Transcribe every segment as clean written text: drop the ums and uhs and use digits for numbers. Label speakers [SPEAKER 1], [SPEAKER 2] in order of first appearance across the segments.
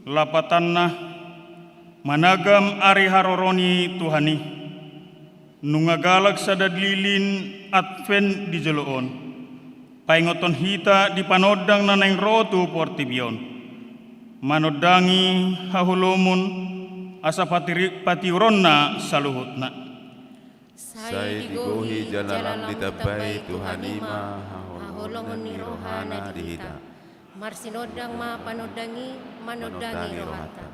[SPEAKER 1] lapatanna managam ari haroroni Tuhani nungagalak sadadlilin advent di jeloon paingoton hita di panodang naneng rotu portibion manodangi hahulumun asa patiuronna saluhutna
[SPEAKER 2] Sai digohi jalalam ditabai Tuhani ma haholomun ni rohana dihita marsinodang ma panodangi manodangi rohata.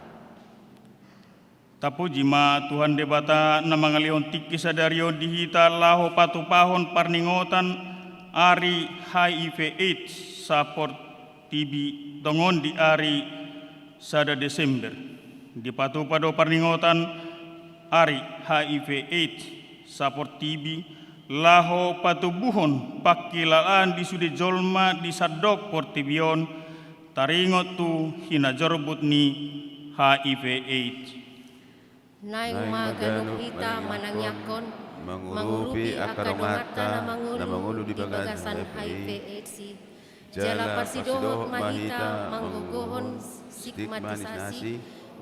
[SPEAKER 1] Tapu jima Tuhan debata na mangalion tiki sadario dihita laho patupahon parningotan ari HIV AIDS saport TB dongon di ari sada Desember di patupado parningotan ari HIV AIDS saport TB laho patubuhon pakilaan di sude jolma di sadok portibion taringot tu hina jorbut ni HIV AIDS.
[SPEAKER 2] Naing maganong hita manangyakon mangurupi akarongata na mangulu di bagasan HIV AIDS. Jala parsidohot mahita manggugohon stigmatisasi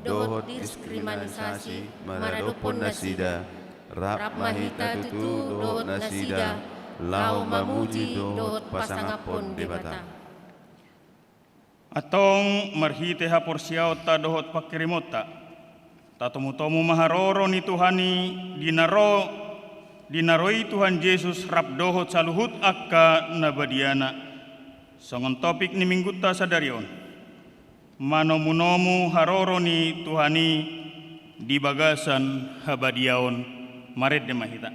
[SPEAKER 2] dohot diskriminasi maradopon nasida rap mahita tutu dohot nasida lau mamuji dohot pasangapon debata.
[SPEAKER 1] Atong marhite hapor siyaw ta dohot pakirimota tatomu-tomu maharoro ni Tuhani dinaroi Tuhan Yesus rap dohot saluhut akka nabadiana songon topik ni mingguta sadarion manomu-nomu haroro ni Tuhani di bagasan habadiaon maret de mahita.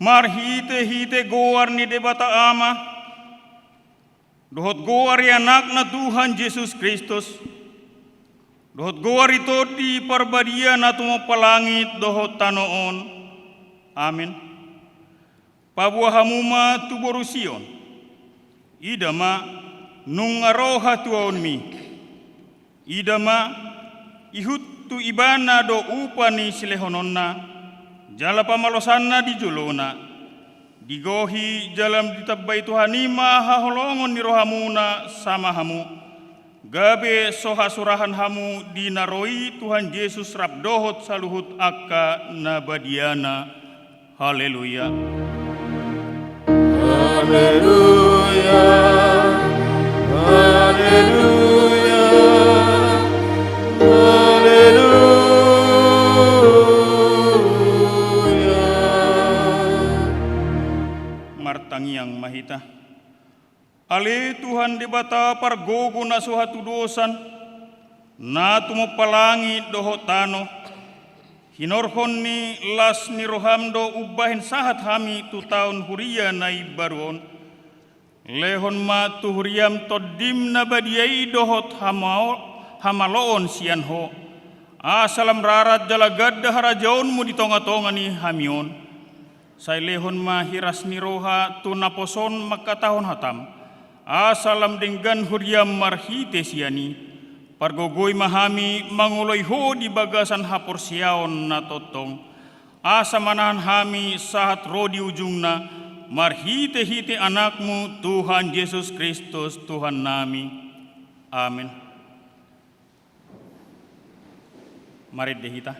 [SPEAKER 1] marhite goar ni debata ama, dohot goar anak na Tuhan Yesus Kristus, dohot goar ito di parbadia na tumapalangit dohot tanoon. Amin. Pabuahamuma tuborusion, idama nung aroha tuon mi, idama ihut tu ibana do upani silehononna, jala pamalosanna di julona, digohi jalam ditabay Tuhanima haholongon ni rohamuna sama hamu, gabe sohasurahan hamu dinaroi Tuhan Yesus rabdohot saluhut akka nabadiana. Haleluya.
[SPEAKER 3] Haleluya. Haleluya. Haleluya.
[SPEAKER 1] Martangiang mahita. Ale Tuhan debata pargogo na suhatu dosan, na tumapalangit doho tano, hinorhon ni las ni rohamdo ubahin sahat hami tu taon huria na ibaron, lehon ma tu huriam todim na badiai dohot hamaloon sianho, asalam rarat jalagad harajaon mu di tonga-tonga ni hamion, say lehon ma hiras ni roha tu naposon makatahon hatam, asalam denggan huriam marhite siani, pargogoy mahami manguloy ho di bagasan hapor siaon na totong, asa manahan hami sahat rodi ujungna, marhite-hite anakmu Tuhan Yesus Kristus Tuhan nami. Amin. Mari dehita.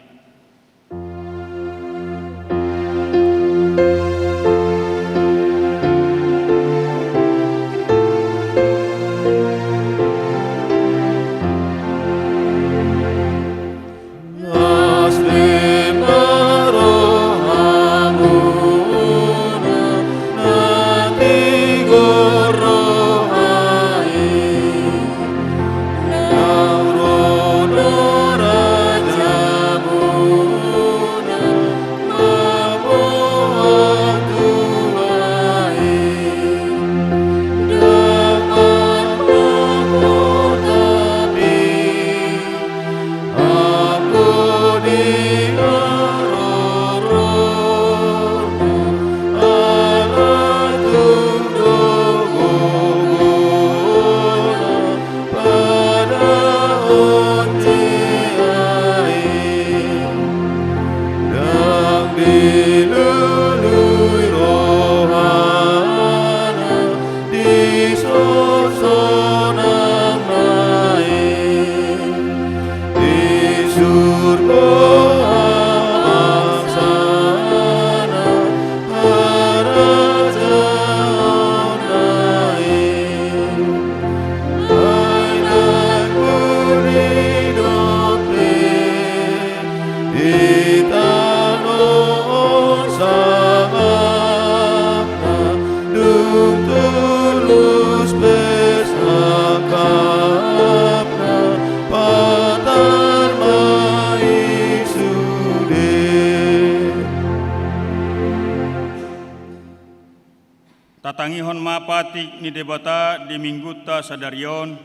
[SPEAKER 1] Tatangihon mapatik ni debata di mingguta sadarion,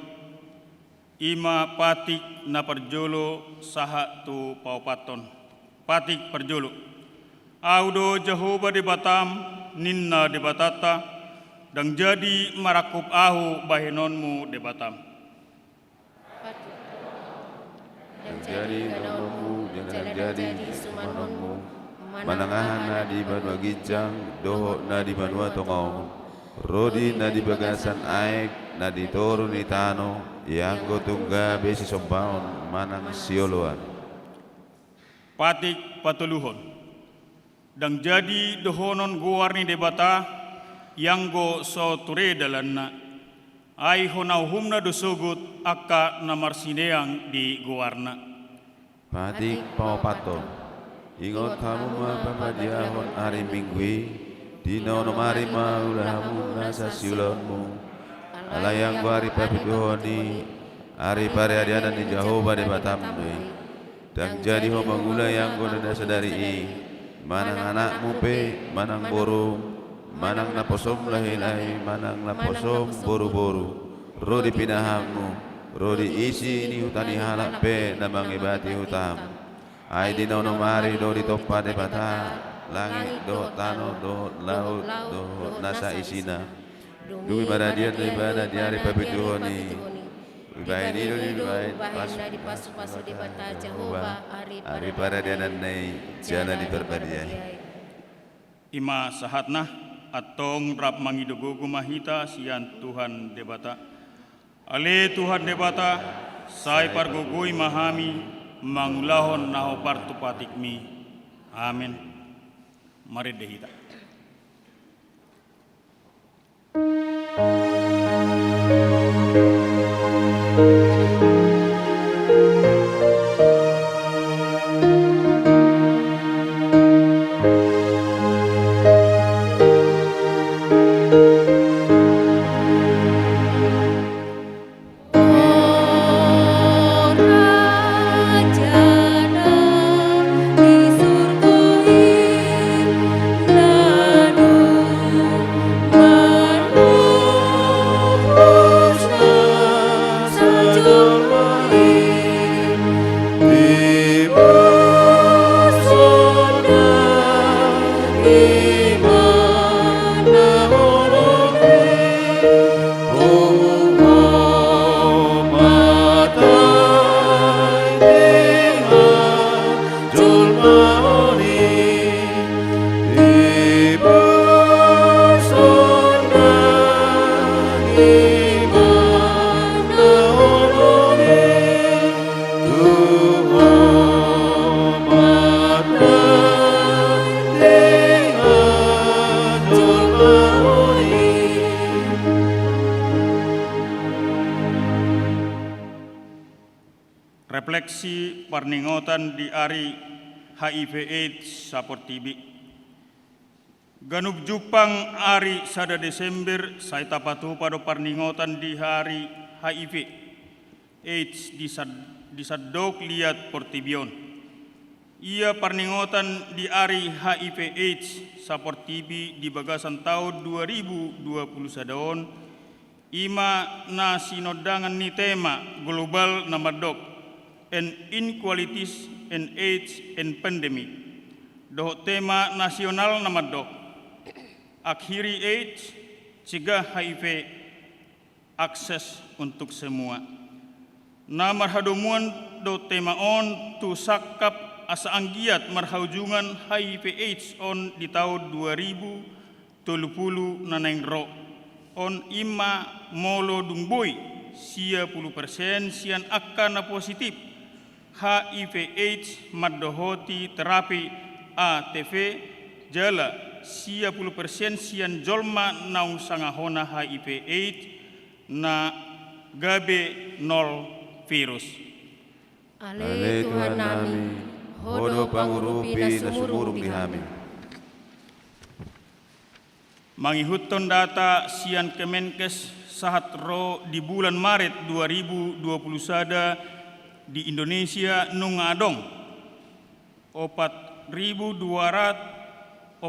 [SPEAKER 1] ima patik na perjolo saha tu paupaton. Patik perjolo. Audo Jehovah debatam, ninna debatata, dan jadi marakup ahu bahenonmu debatam.
[SPEAKER 3] Dan jadi kanonmu, dan jadi sumanonmu, manangahan na di banua gijang, doho na di banua tongong, rodi na di bagasan aek, na di toru ni tano, yang tungga besi sombaon, manang sioloan.
[SPEAKER 1] Patik patuluhon, dan jadi dohonon guarni debata, yang go so ture dalanna, ai honauhumna dosogut akka namarsineang di guarna.
[SPEAKER 3] Patik paupaton, ingot hamu mapapadiahon ari mingwi, dino nomari maulahamu nasa siulonmu, alayang bari papiduhoni, ari pare adiana ni Jehovah debatamne, dan jadi ho mangula yang go nada sadari manang anakmu pe, manang borong, manang naposom lahi-lahi, manang naposom boru-boru, rodi pinahammu, rodi isi ni hutani halak pe, namangibati hutam. Ai di nono mari do di topa de bata, langit do tano do laut do nasa isina. Dumi baradian do ibadah di hari pabituhoni. Ibain itu ibain
[SPEAKER 2] pasu-pasu di bata Jehovah
[SPEAKER 3] hari paradian nai jana di perbadian.
[SPEAKER 1] Ima sahatna atong rap mangidogogo mahita sian Tuhan debata. Ale Tuhan debata, sai pargogoi mahami mangulahon naho partupatikmi. Amin. Mari dehita. Refleksi parningotan di hari HIV/AIDS sapor TB. Ganub jupang hari 1 Desember saya tapatu pada parningotan di hari HIV/AIDS di sadok liat portibion. Ia parningotan di hari HIV/AIDS sapor TB di bagasan tahun 2021 ima na sinodangan ni tema global namadok and inequalities and AIDS and pandemic. Doh tema nasional namadok. Akhiri AIDS, cegah HIV, akses untuk semua. Na marhadomuan do tema on tu sakap asa anggiat marhaujungan HIV AIDS on di tahun 2030 naneng ro. On ima molo dungboy, 10% sian akan na positif. HIV/AIDS maddohoti terapi ATV jala 10% sian jolma naung sangahona HIV/AIDS na gabe 0 virus.
[SPEAKER 2] Ale Tuhan nami, hodo pangurupi na sumurung di hami.
[SPEAKER 1] Mangihuton data sian Kemenkes sahat ro di bulan Maret 2021 di Indonesia nungadong 427.200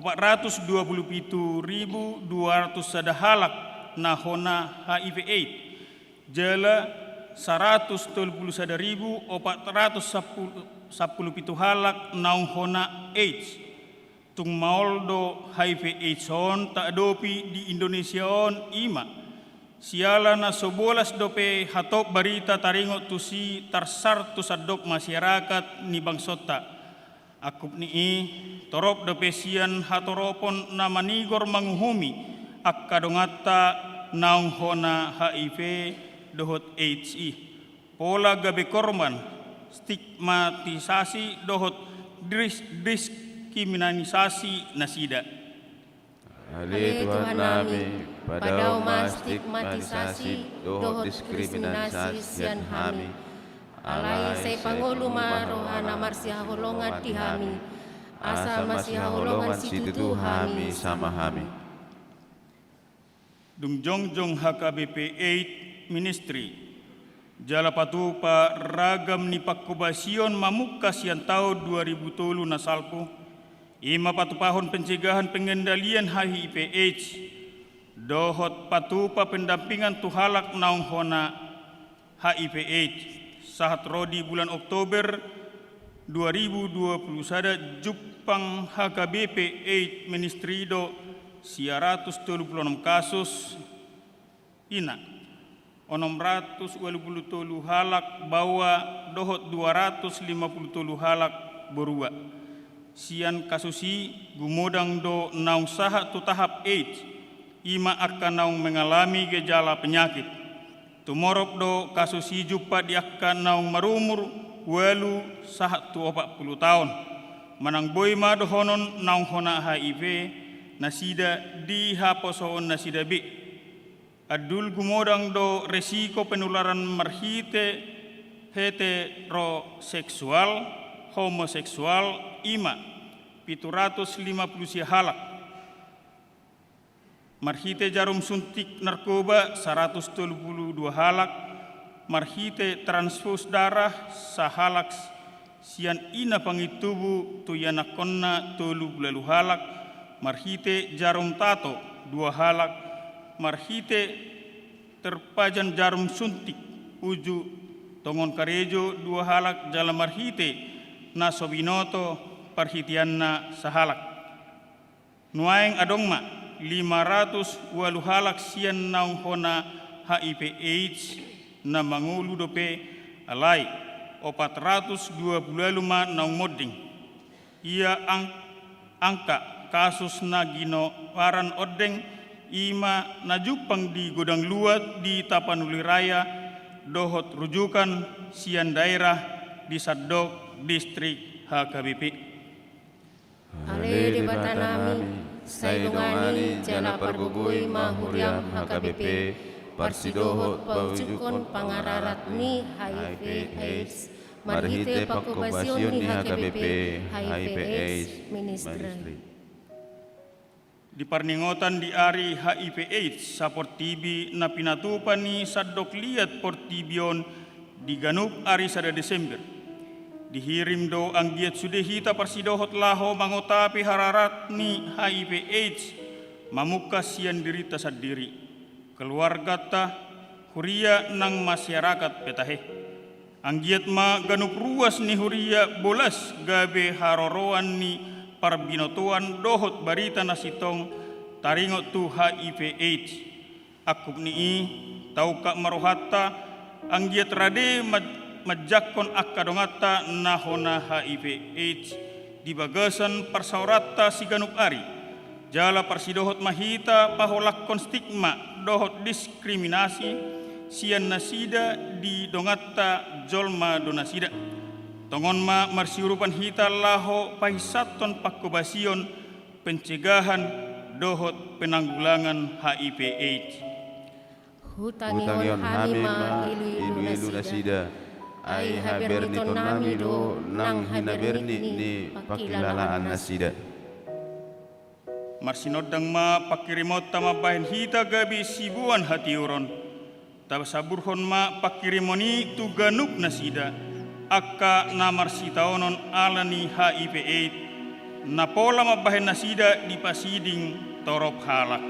[SPEAKER 1] sadahalak nahona HIV/AIDS jala 131.417 halak naunghona AIDS tung maoldo HIV/AIDS on tak dopi di Indonesia on ima siala na 11 dope hatop barita taringo tusi tarsar tu sadok masyarakat ni bangsota. Akup ni torop dope sian hatoropon na manigor manguhumi akkadongata naunghona HIV dohot AIDS. Pola gabe korban stigmatisasi dohot diskriminalisasi nasida.
[SPEAKER 3] Ale Tuhan nami, pada mas stigmatisasi, dohot diskriminasi sian hami.
[SPEAKER 2] Alai say pangulu marohana marsiha holongan di hami. Asa marsiha holongan situ hami
[SPEAKER 3] sama hami.
[SPEAKER 1] Dungjong HKBP 8 Ministry. Jala patupa ragam ni pakkubasion mamukas yang tahun 2003 nasalku. Ima patupahon pencegahan pengendalian HIV/AIDS, dohot patupa pendampingan tuhalak naung hona HIV/AIDS. Sahat rodi bulan Oktober 2021 Jupang HKBP AIDS Ministrido 136 kasus ina 683 halak bawa dohot 253 halak berua. Sian kasusi gumodang do naung saha tu tahap AIDS ima akan naung mengalami gejala penyakit. Tumorok do kasusi jupa di akan naung marumur walu saha tu 40 tahun. Manang boy ma do honon naung hona HIV nasida di haposoon nasida B. Adul gumodang do resiko penularan marhite heteroseksual, homoseksual ima 750 halak. Marhite jarum suntik narkoba 132 halak. Marhite transfus darah sahalak sian ina pangitubu tuyanakonna 30 halak. Marhite jarum tato 2 halak. Marhite terpajan jarum suntik uju tongon karejo 2 halak. Jala marhite nasobinoto parhitianna sahalak. Nuaeng adongma 500 halak sian naung hona HIV/AIDS na mangulu dope alai 425 naung modding. Ia angka kasus na gino waran odeng ima najupang di Godang Luat di Tapanuli Raya dohot rujukan sian daerah di Sadok distrik HKBP.
[SPEAKER 2] Ale di batanami sailungani jala pargugui mahuriam HKBP parsidohot paujukon pangararat ni HIV/AIDS marhite pakubasyon ni HKBP HIV/AIDS ministry.
[SPEAKER 1] Di parningotan di ari HIV/AIDS saport TB na pinatupan ni Sadok liat portibion di ganup ari sada Desember. Dihirim do ang giat sudehita parsidohot laho mangotapi hararat ni HIV/AIDS mamukas sian dirita sadiri. Keluarga ta huria nang masyarakat petahe. Ang giat ma ganup ruas ni huria bolas gabe haroroan ni parbinotuan dohot barita nasitong taringot tu HIV/AIDS. Akup ni tau ka marohata ang giat rade majakon akadongata nahona HIV/AIDS di bagasan parsaurata si ganup ari. Jala parsidohot mahita paholakon stigma dohot diskriminasi sian nasida di dongata jolma donasida. Tongon ma marsiurupan hita laho pahisaton pakubasion pencegahan dohot penanggulangan HIV/AIDS.
[SPEAKER 2] Hutangion hamima ilu nasida. Ai haberni tonami do nang hinaberni ni pakilalaan nasida.
[SPEAKER 1] Marsinodang ma pakirimot tama bahin hita gabi sibuan hatiuron. Tabasaburhon ma pakirimoni tu ganup nasida. Akka na marsitaonon alani HIV/AIDS. Napola mabahin nasida di pasiding torop halak.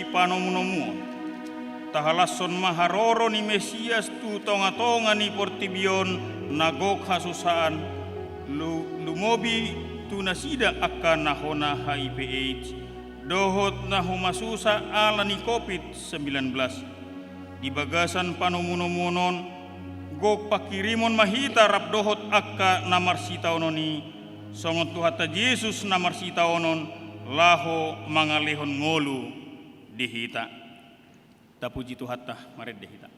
[SPEAKER 1] panomunomuon. Tahalasson maharoro ni Mesias tu tonga-tonga ni portibion nagok hasusaan lumobi tu nasida akan nahona HIV AIDS dohot na humasusa ala ni COVID-19. Di bagasan panomunomunon gok pakirimon mahita rap dohot akka namarsita ononi songot tuhata Yesus namarsita onon laho mangalehon ngolu dihita. Tapuji Tuhatta mared dihita.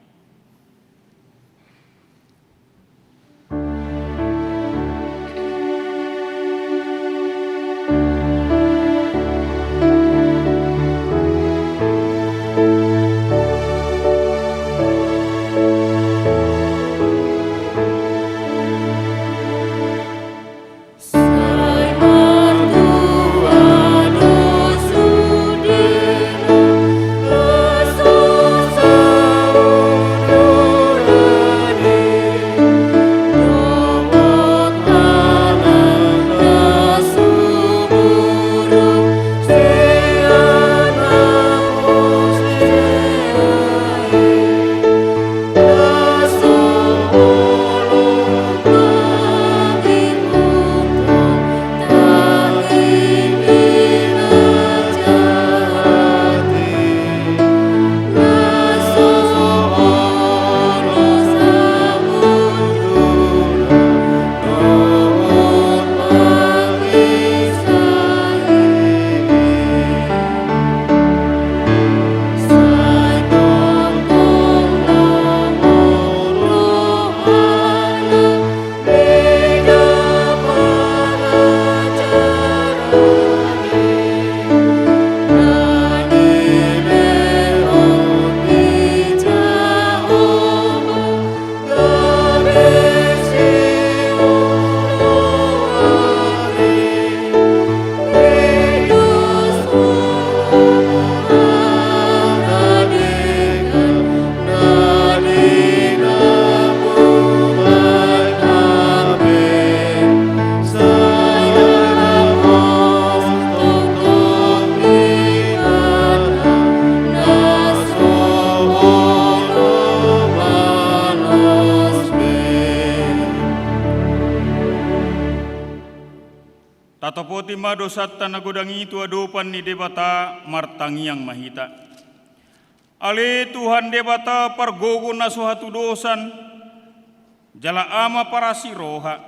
[SPEAKER 1] Tatopoti madosatta nagodang itu adopan ni debata martangiang mahita. Ale Tuhan debata pargogo na suhatu dosan jala ama para siroha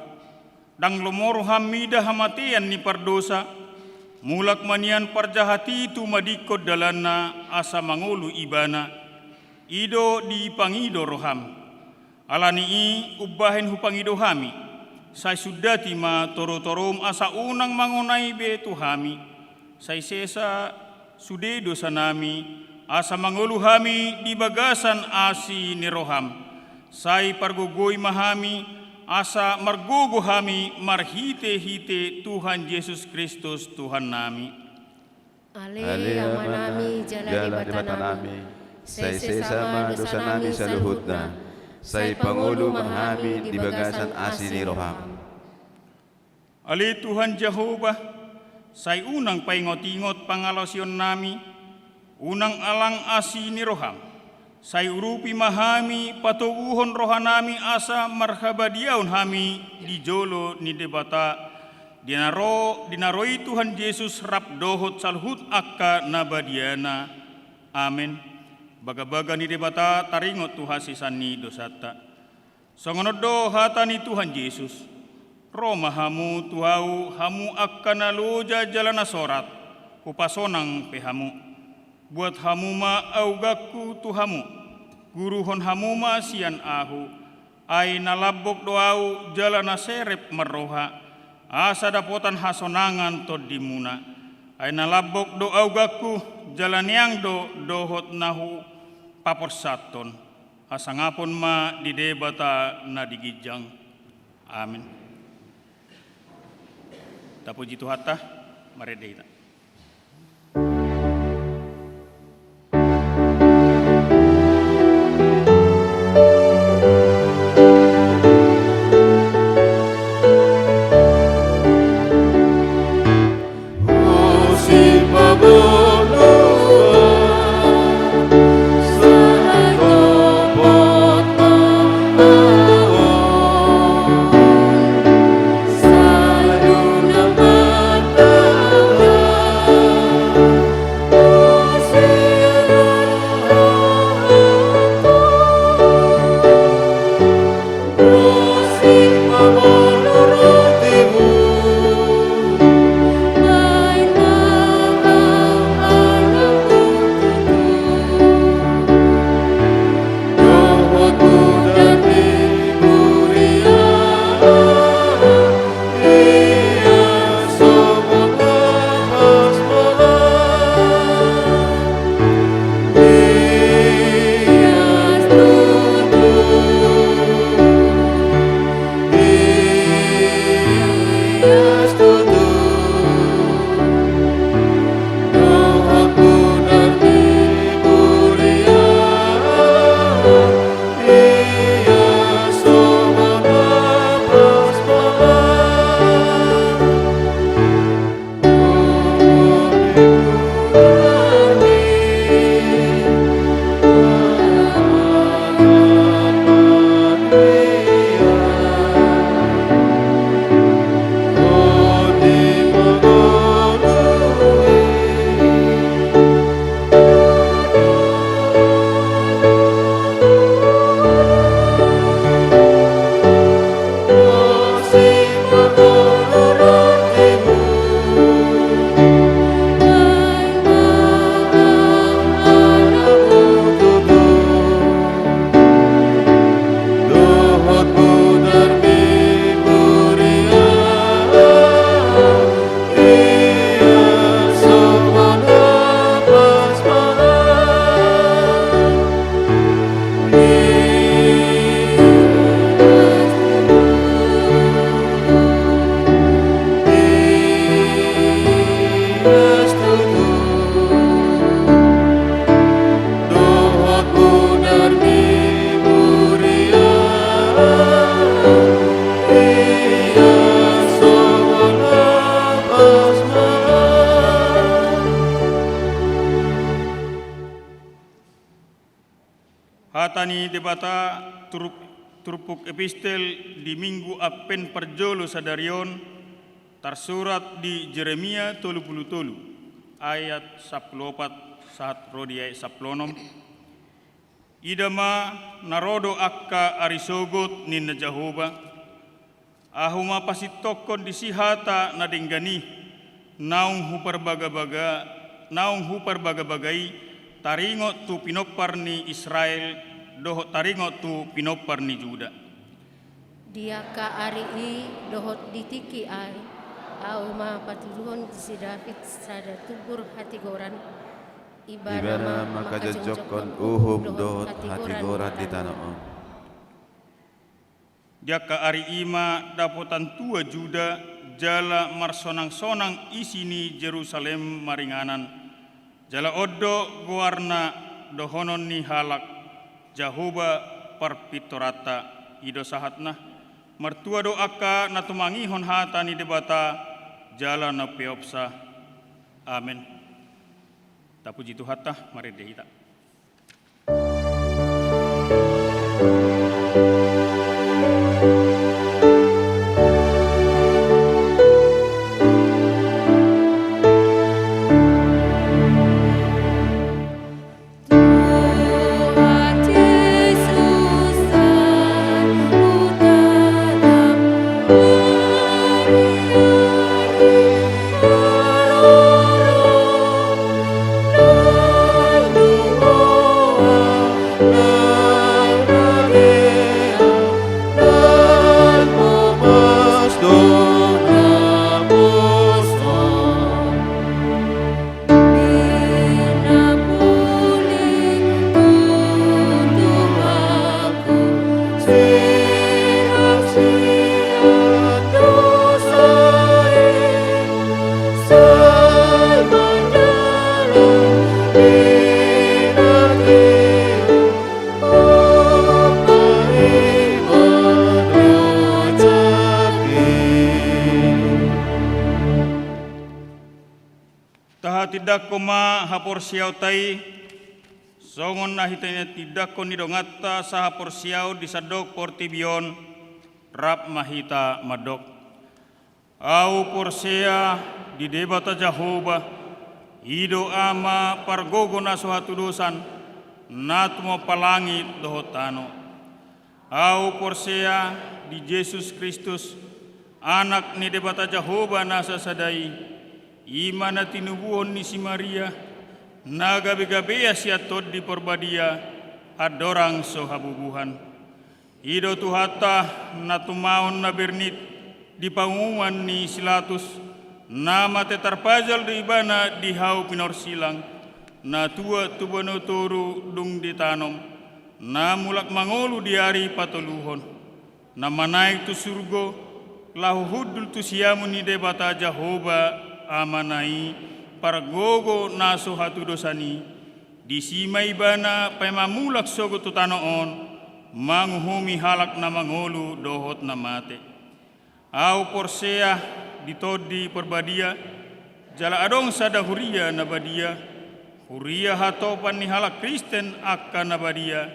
[SPEAKER 1] dang lomoro hamida hamatian ni pardosa mulak manian parjahati tu madikod dalana asa mangulu ibana ido di pangido roham alani i ubahin hupangido hami. Sai sudati ma toro-torom asa unang mangunay be tuhami. Sai sesa sude dosa nami asa mangulu hami di bagasan asi ni roham. Sai pargogoy mahami asa margogo hami marhite-hite Tuhan Yesus Kristus Tuhan nami.
[SPEAKER 3] Ale amanami jala di bata nami. Sai sesa ma dosa nami sa luhut na. Say Pangulo mahami di bagasan asi ni roham.
[SPEAKER 1] Ali Tuhan Jehovah, say unang paingot-ingot pangalosyon nami, unang alang asi ni roham, say urupi mahami patuguhon rohanami asa marhabadiaon hami di jolo ni debata, dinaroi Tuhan Yesus rap dohot salhut akka nabadiana. Amen. Baga-baga ni debata taringot Tuhan sisani dosata. Songonodo hata ni Tuhan Yesus. Roma hamu tuhau hamu akan aloja jalana sorat. Kupasonang pehamu. Buat hamu ma augaku tuhamu. Guruhon hamu ma sian ahu. Ay nalabok doau jalana serep meroha. Asa dapotan hasonangan tod dimuna. Ay nalabok do augaku jalaniang dohot nahu paporsaton asangapon ma di debata na digijang. Amin. Tapuji Tuhatta maredeta. debata turupuk epistel di minggu Advent parjolo sadarion tersurat di Jeremia 33 ayat 14 saat rodi ayat 16. Idama narodo akka arisogot ninna Jahoba ahuma pasitokon disihata nadinggani naung huparbaga-bagai taringo tu pinopar ni Israel dohot taringo tu pinopar ni Juda.
[SPEAKER 4] Dia ka ari i dohot ditiki ai auma patuluhon si David sada tubur hati goran
[SPEAKER 3] Ibara maka jojokon uhum dohot hati goran di tanah on.
[SPEAKER 1] Dia ka ari ima dapotan tua Juda jala marsonang-sonang isini Jerusalem maringanan jala oddo guarna dohonon ni halak Jahoba parpitorata ido sahatna mertua doaka natumangihon hata ni debata jala na peopsa. Amin. Tapuji Tuhan tah mari dehita. Tidak koma hapor siau tai songon nahitanya tidak ko nidongata sa hapor siau disadok portibion rap mahita madok au porsea di debata Jahoba ido ama pargogo na suatu dosan natmo palangit dohotano au porsea di Yesus Kristus anak ni debata Jahoba nasa sadai imana tinubuhon ni si Maria nagabe-gabeya siya tod di porbadia adorang so habubuhan ido tuhata natumaon na bernit di pangumuman ni Silatus nama tetarpajal di ibana di hau pinorsilang na tua tubano toru dung ditanom na mulak mangolu di hari patoluhon na manaik tu surgo lahu hudul tu siamu ni debata Jahoba amanai pargogo naso hatu dosani disimai bana pemamulak sogo tutanoon manguhumi halak na mangolu dohot na mate au porsea ditodi perbadia jala adong sada huria na badia huria hatopan ni halak Kristen akka na badia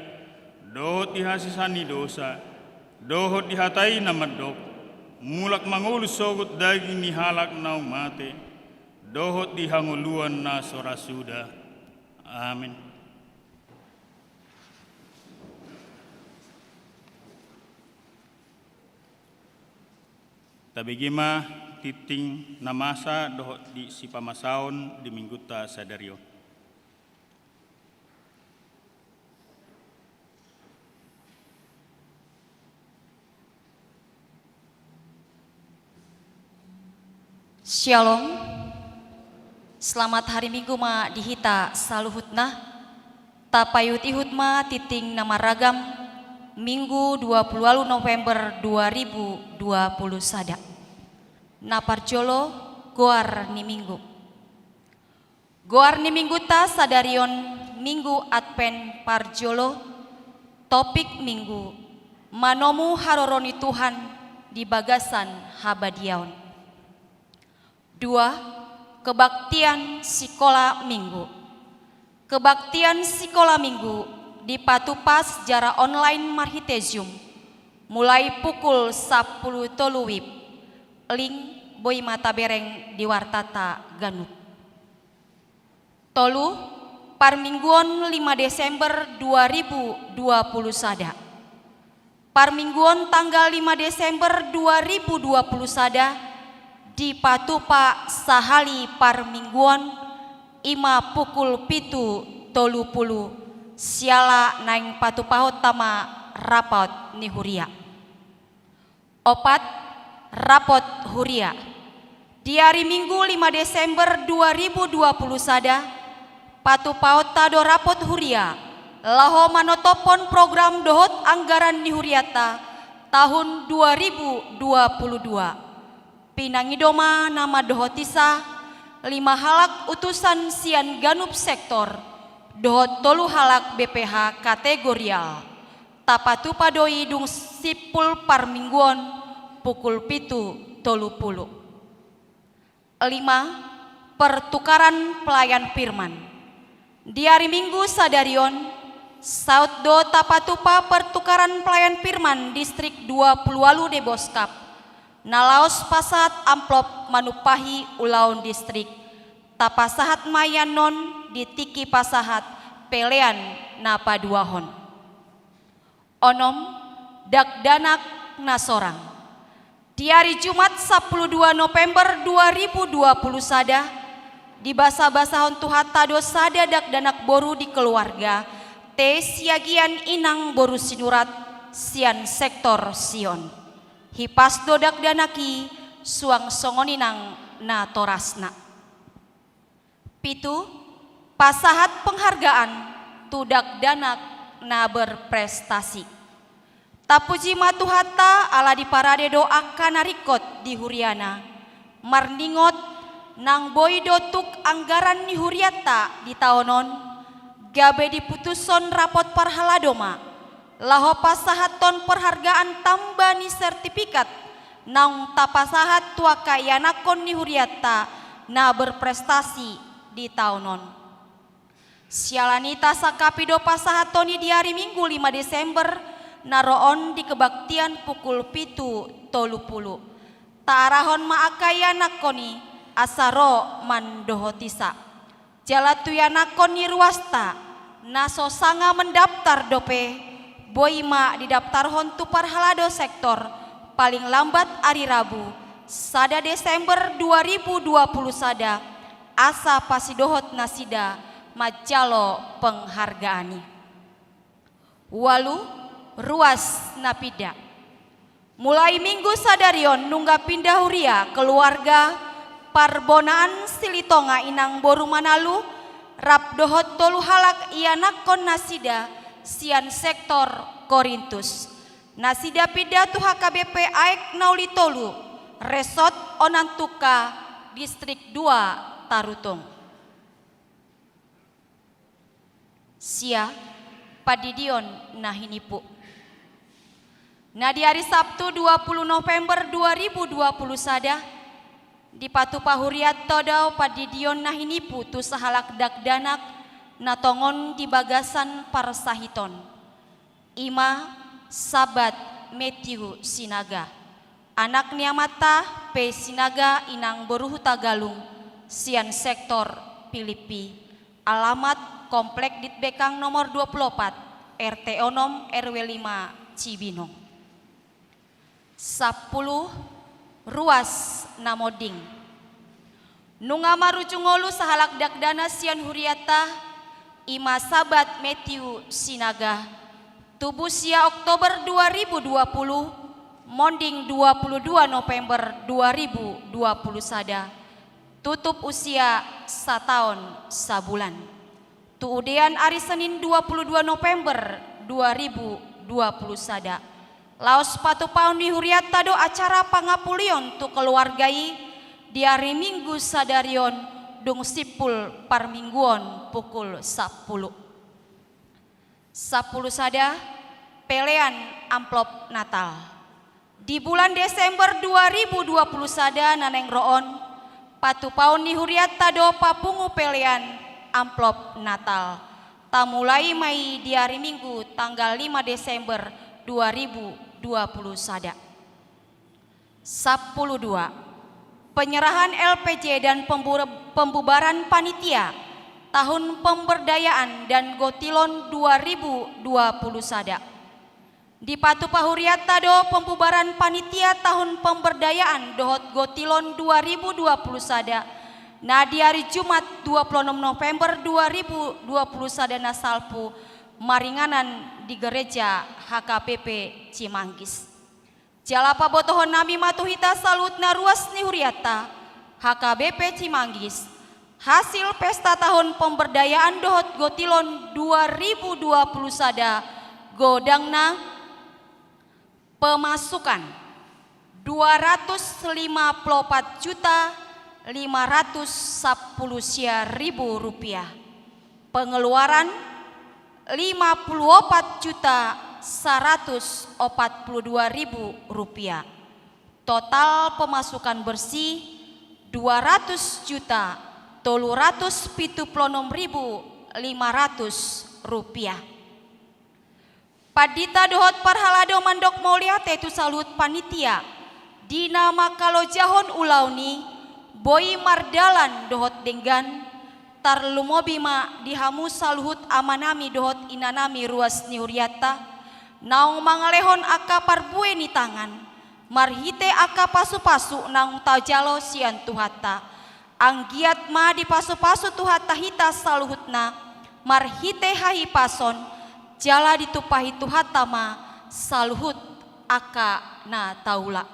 [SPEAKER 1] dohot dihasisani dosa dohot dihatai na madok mulak mangolu sogot daging ni halak na mate dohot di hanguluan na sorasuda. Amin. Tabigima titing namasa dohot di sipamasaon di mingguta sadario.
[SPEAKER 5] Shalom. Selamat hari Minggu ma dihita saluhutna. Tapayut ihut ma titing nama ragam Minggu 20 November 2020 sada. Naparjolo goar ni Minggu. Goar ni Minggu ta sadarion Minggu Advent parjolo. Topik Minggu manomu haroroni Tuhan di bagasan habadiaon. 2. Kebaktian Sikola Minggu. Kebaktian Sikola Minggu di Patupa sejarah online Marhitesium mulai pukul 10 toluwib. Link Boy Mata Bereng di Wartata Ganut. Tolu Parmingguon 5 Desember 2020 sada. Parmingguon tanggal 5 Desember 2020 sada di Patupa sahali Parmingguon ima pukul pitu tolu pulu siala naing Patupahot tama rapat ni Huria. Opat rapot Huria di hari Minggu 5 Desember 2020 sada Patupahot tado rapot Huria laho manotopon program dohot anggaran ni Huriata tahun 2022 pinangidoma nama dohotisa 5 halak utusan sian ganup sektor dohot tolu halak BPH kategorial Tapatupa doi dung sipul Parmingguon pukul pitu tolu pulu. 5. Pertukaran pelayan firman di hari Minggu sadarion Sautdo Tapatupa pertukaran pelayan firman distrik 20 Walu de Boskap nalaos pasahat amplop manupahi ulaun distrik tapasahat mayanon di tiki pasahat pelean napa duahon onom dakdanak nasorang di hari Jumat 12 November 2020 sada di basa-basahon tuhata dosada dakdanak boru di keluarga te siagian inang boru sinurat sian sektor Sion hipas dodak danaki suang songoninang na torasna. Pitu pasahat penghargaan tudak danak na berprestasi. Tapuji matuhata ala di parade doa kanarikot di Huriana marningot nang boy dotuk anggaran ni Huriata di taonon gabe diputuson rapot parhaladoma laho pasahaton perhargaan tambani sertifikat nang tapasahat tua kayanakon ni Huriata na berprestasi di tahunon. Sialanita sakapido pasahatoni di hari Minggu 5 Desember naroon di kebaktian pukul pitu tolu pulu. Taarahon maakayanakoni asaro mandohotisa. Jalatuyanakon ni ruasta naso sanga mendaftar dope boima didaftar hontu parhalado sektor paling lambat hari Rabu sada Desember 2020 sada asa pasidohot nasida majalo penghargaani. Walu ruas napida mulai Minggu sadarion nungga pindah Huria keluarga Parbonaan Silitonga inang boru Manalu rap dohot tolu halak ianakon nasida sian sektor Korintus nasida pidatu HKBP Aek Nauli Tolu Resort Onantuka Distrik 2 Tarutung. Sia Padidion Nahinipu. Nah di hari Sabtu 20 November 2020 sada di Patupa Huriat Todau Padidion Nahinipu tu sahalak dakdanak natongon di bagasan parsahiton. Ima Sabat Matthew Sinaga. Anak niamata P Sinaga inang boruhu Tagalung sian sektor Pilipi. Alamat Komplek Ditbekang nomor 24 RT Onom RW 5 Cibinong. 10 ruas namoding. Nunga marucungolu sahalak dakdana sian Huriata ima Sabat Matthew Sinaga. Tubuh sia Oktober 2020 monding 22 November 2020 sada. Tutup usia 1 tahun sabulan. Tuudean hari Senin 22 November 2020 sada. Laos patupaun di Huriata do acara pangapulion tu keluargai di hari Minggu sadarion dung sipul Parmingguon pukul 10. 10 sada pelean amplop Natal. Di bulan Desember 2020 sada naneng roon patupaun di Huriata do papungu pelean amplop Natal. tamulai mai di hari Minggu tanggal 5 Desember 2020 sada. 12. Penyerahan LPJ dan pembubaran panitia tahun pemberdayaan dan gotilon 2020 sada. Di Patu Pahuriata do pembubaran panitia tahun pemberdayaan dohot gotilon 2020 sada. Nah di hari Jumat 26 November 2020 sada nasalpu maringanan di gereja HKBP Cimanggis. Jalapa botohon nami matuhita salutna ruas ni huriata HKBP Cimanggis. Hasil pesta tahun pemberdayaan dohot gotilon 2020 sada godangna pemasukan 254.510.000 rupiah, pengeluaran 54.142.000 rupiah, total pemasukan bersih 200.376.500 rupiah. Padita dohot parhalado mandok mauliate tu salut panitia dina makalojahon ulauni boy mardalan dohot denggan tarlumobima dihamu saluhut amanami dohot inanami ruas niuriata naung mangalehon aka parbue ni tangan marhite aka pasu-pasu naung tajalo sian tuhata anggiat ma di pasu-pasu tuhata hita saluhutna marhite hahi pason jala ditupahi tuhatama saluhut aka na taula.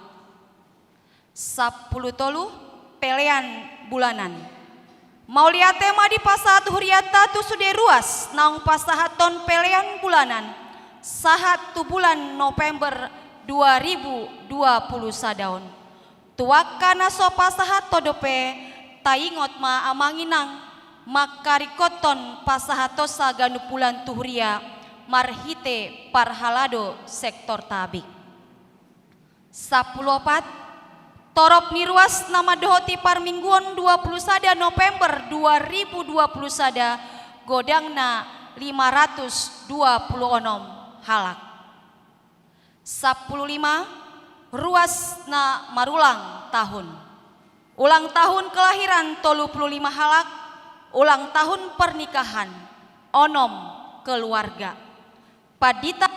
[SPEAKER 5] 10 pelean bulanan. Mauliate ma di pasahat huriata tu sude ruas naung pasahaton pelean bulanan. Sahat tu bulan November 2020 sadaon. Tuaka naso pasahat todope taingot ma amanginang makarikoton pasahatosa ganupulan tuhuria marhite parhalado sektor tabik. 14 torop niruas nama dohoti parmingguon 20 sada November 2020 sada godangna 526 halak. 15 ruas na marulang tahun. Ulang tahun kelahiran 35 halak, ulang tahun pernikahan onom keluarga. Padita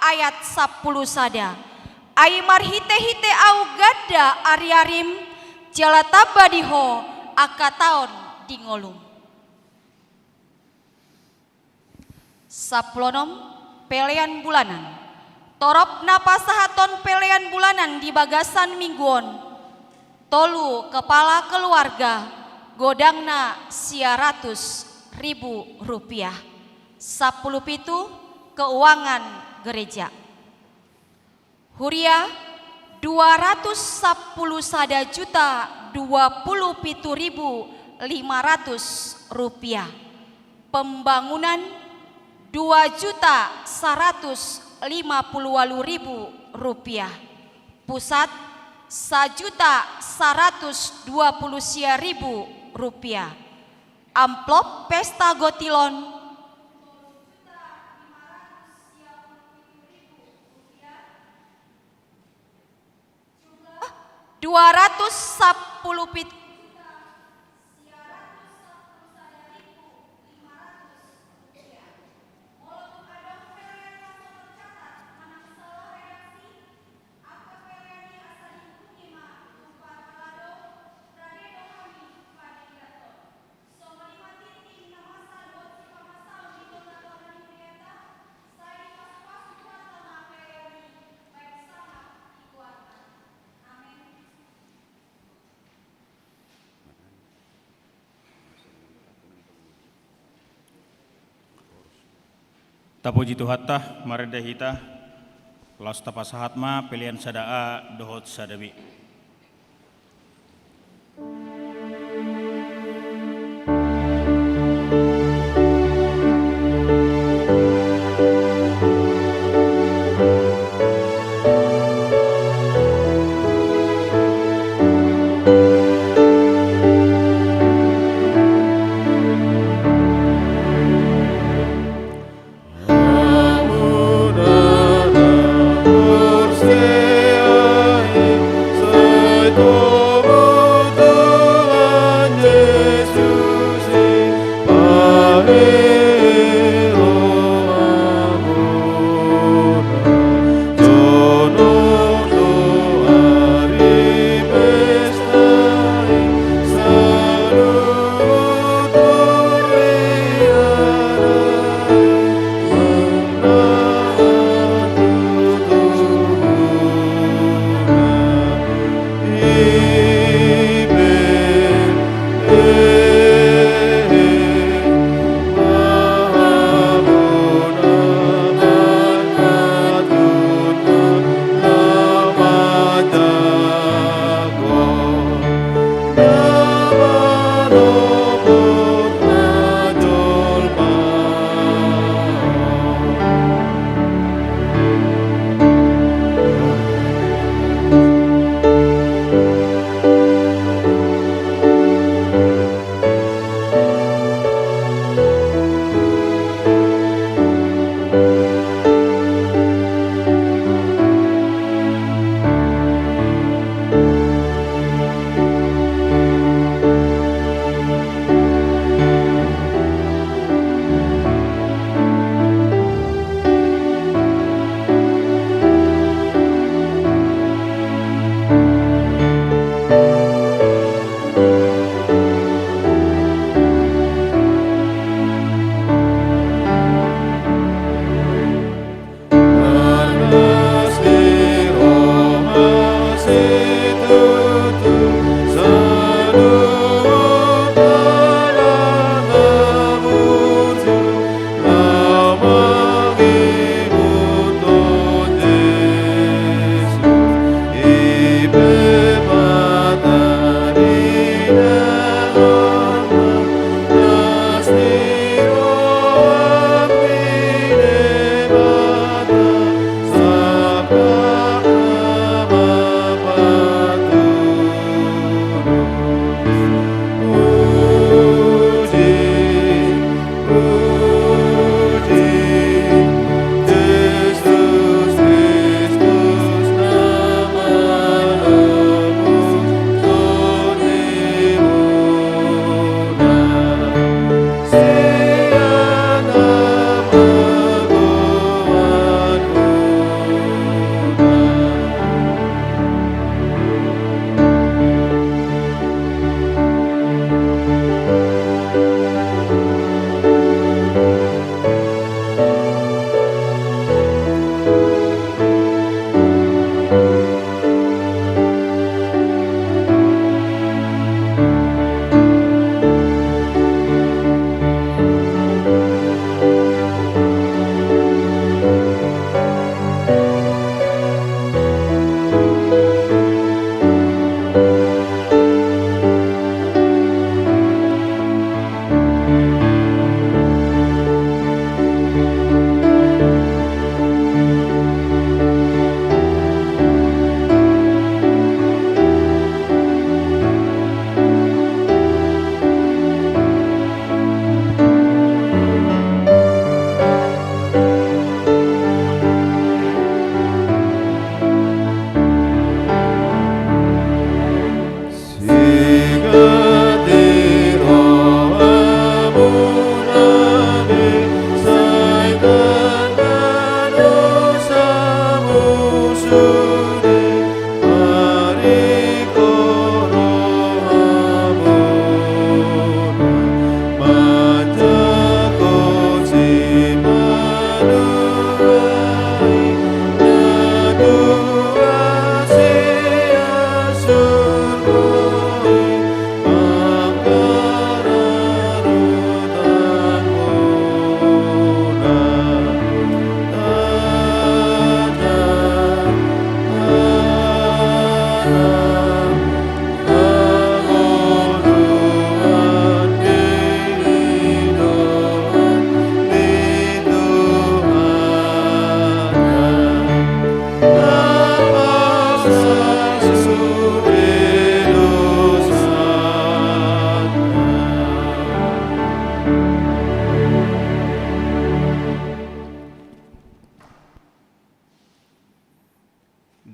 [SPEAKER 5] ayat 10 sada. Ai marhite-hite au gada ariarim jalatabadiho akataon dingolum. 16 pelean bulanan. Torop napasahaton pelean bulanan di bagasan mingguon. Tolu kepala keluarga godangna 100.000 rupiah. 10 pitu keuangan gereja. Huria 210 sada juta 27.500 rupiah. Pembangunan 2.150.000 rupiah. Pusat 1.120.000 rupiah. Amplop pesta gotilon 210 14
[SPEAKER 1] Tapuji Tuhatta, mareda hita, las tapasahat ma pilihan sadaa dohot sadabi.
[SPEAKER 3] Amunana urseai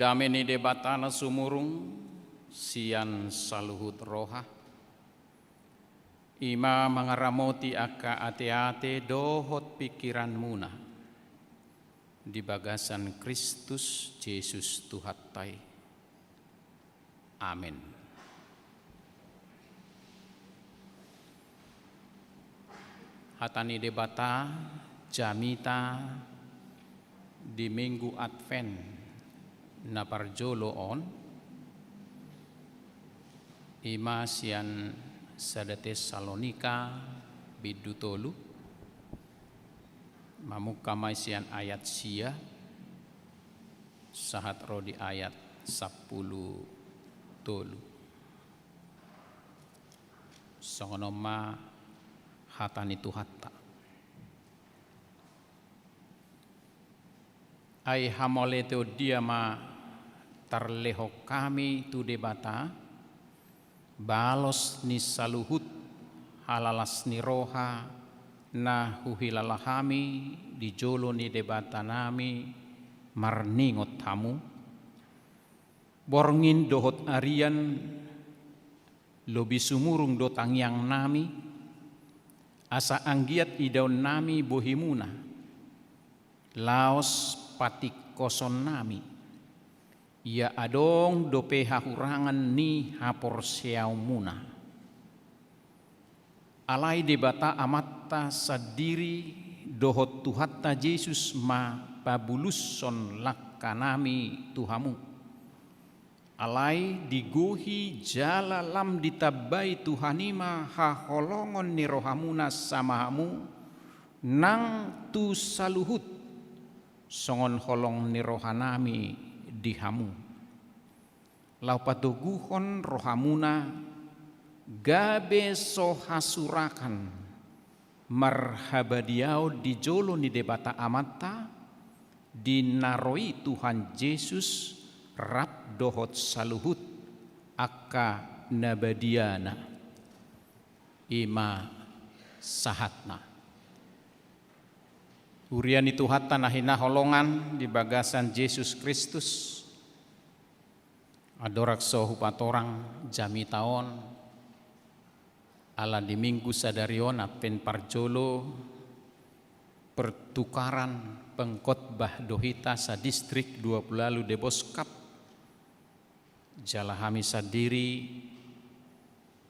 [SPEAKER 6] Dameni debatana sumurung sian saluhut roha. Ima mangaramoti aka ate-ate dohot pikiran muna di bagasan Kristus Yesus Tuhattai. Amin. Hatani debata jamita di Minggu Advent na parjolo on ima sian sada Tesalonika bidutolu mamukamay sian ayat sia sahat rodi ayat 10 tolu songonoma hatani tuhatta ai hamoleteo diama tarleho kami tu debata balos ni saluhut halalas ni roha na huhilalahami di jolo ni debata nami marningot tamu borngin dohot arian lobi sumurung dotang yang nami asa anggiat idaun nami bohimuna laos patik koson nami ia adong dope hahurangan ni hapor seau muna alai debata amatta sadiri dohot tuhatta Yesus ma pabulus son lakkanami tuhamu alai digohi jala lam ditabai tuhanima haholongon ni rohamuna samahamu nang tu saluhut songon holong ni rohanami dihamu lau patuguhon rohamuna gabe sohasurakan marhabadiau di jolo ni debata amata dinaroi Tuhan Yesus rap dohot saluhut akka nabadiana ima sahatna Urian itu hatta nahina holongan di bagasan Yesus Kristus adorak sohu patorang jami taon ala di minggu sadarion apen parjolo pertukaran pengkhotbah dohita sa distrik 20 lalu deboskap jalahami sadiri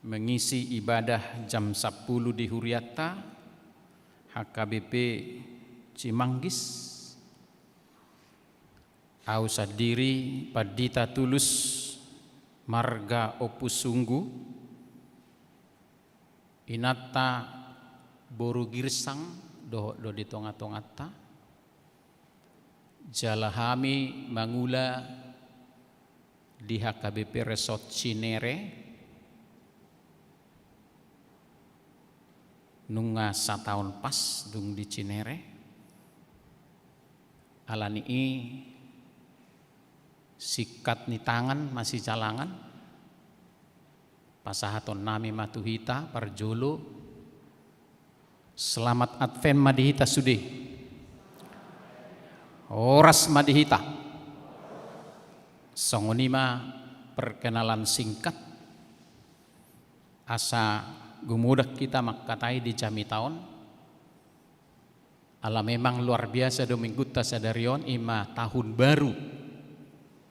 [SPEAKER 6] mengisi ibadah jam 10 di Huriata HKBP Cimanggis au sadiri padita tulus marga opus sunggu inata boru girsang do di tonga-tongata jalahami mangula di HKBP Resort Cinere nunga satahun pas dung di Cinere alani sikat ni tangan masih calangan pasahaton nami matuhita parjolo selamat Advent madihita sudi oras madihita songonima perkenalan singkat asa gumudak kita makatai di jami tahun ala memang luar biasa domingguta sadarion ima tahun baru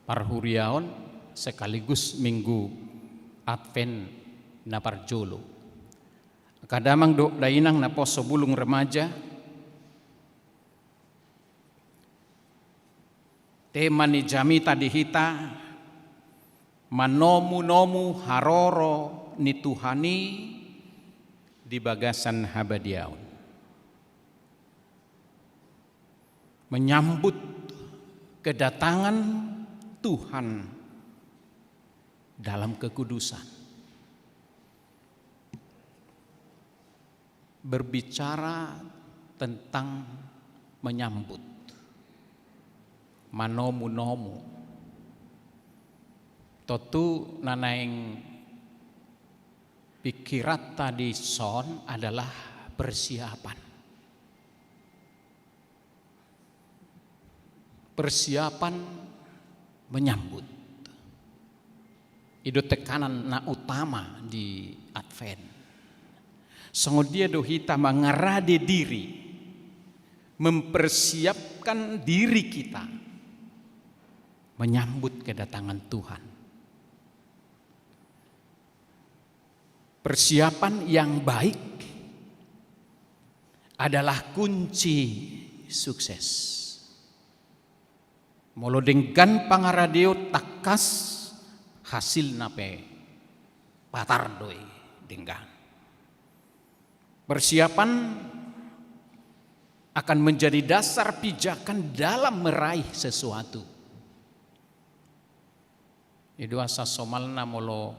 [SPEAKER 6] parhuriaon sekaligus minggu Advent na parjolo kadamang do dainang na poso bulung remaja tema ni jamita dihita manomu-nomu haroro ni Tuhani di bagasan habadiaon menyambut kedatangan Tuhan dalam kekudusan. Berbicara tentang menyambut, manomu-nomu, tentu nanaing pikiran tadi son adalah persiapan. Persiapan menyambut. Itu tekanan na utama di Advent. Sengodia do hita mengerade diri, mempersiapkan diri kita menyambut kedatangan Tuhan. Persiapan yang baik adalah kunci sukses. Molo dengan pangaradio takas hasil nape patardoi dengan. Persiapan akan menjadi dasar pijakan dalam meraih sesuatu. Itu asa somalna molo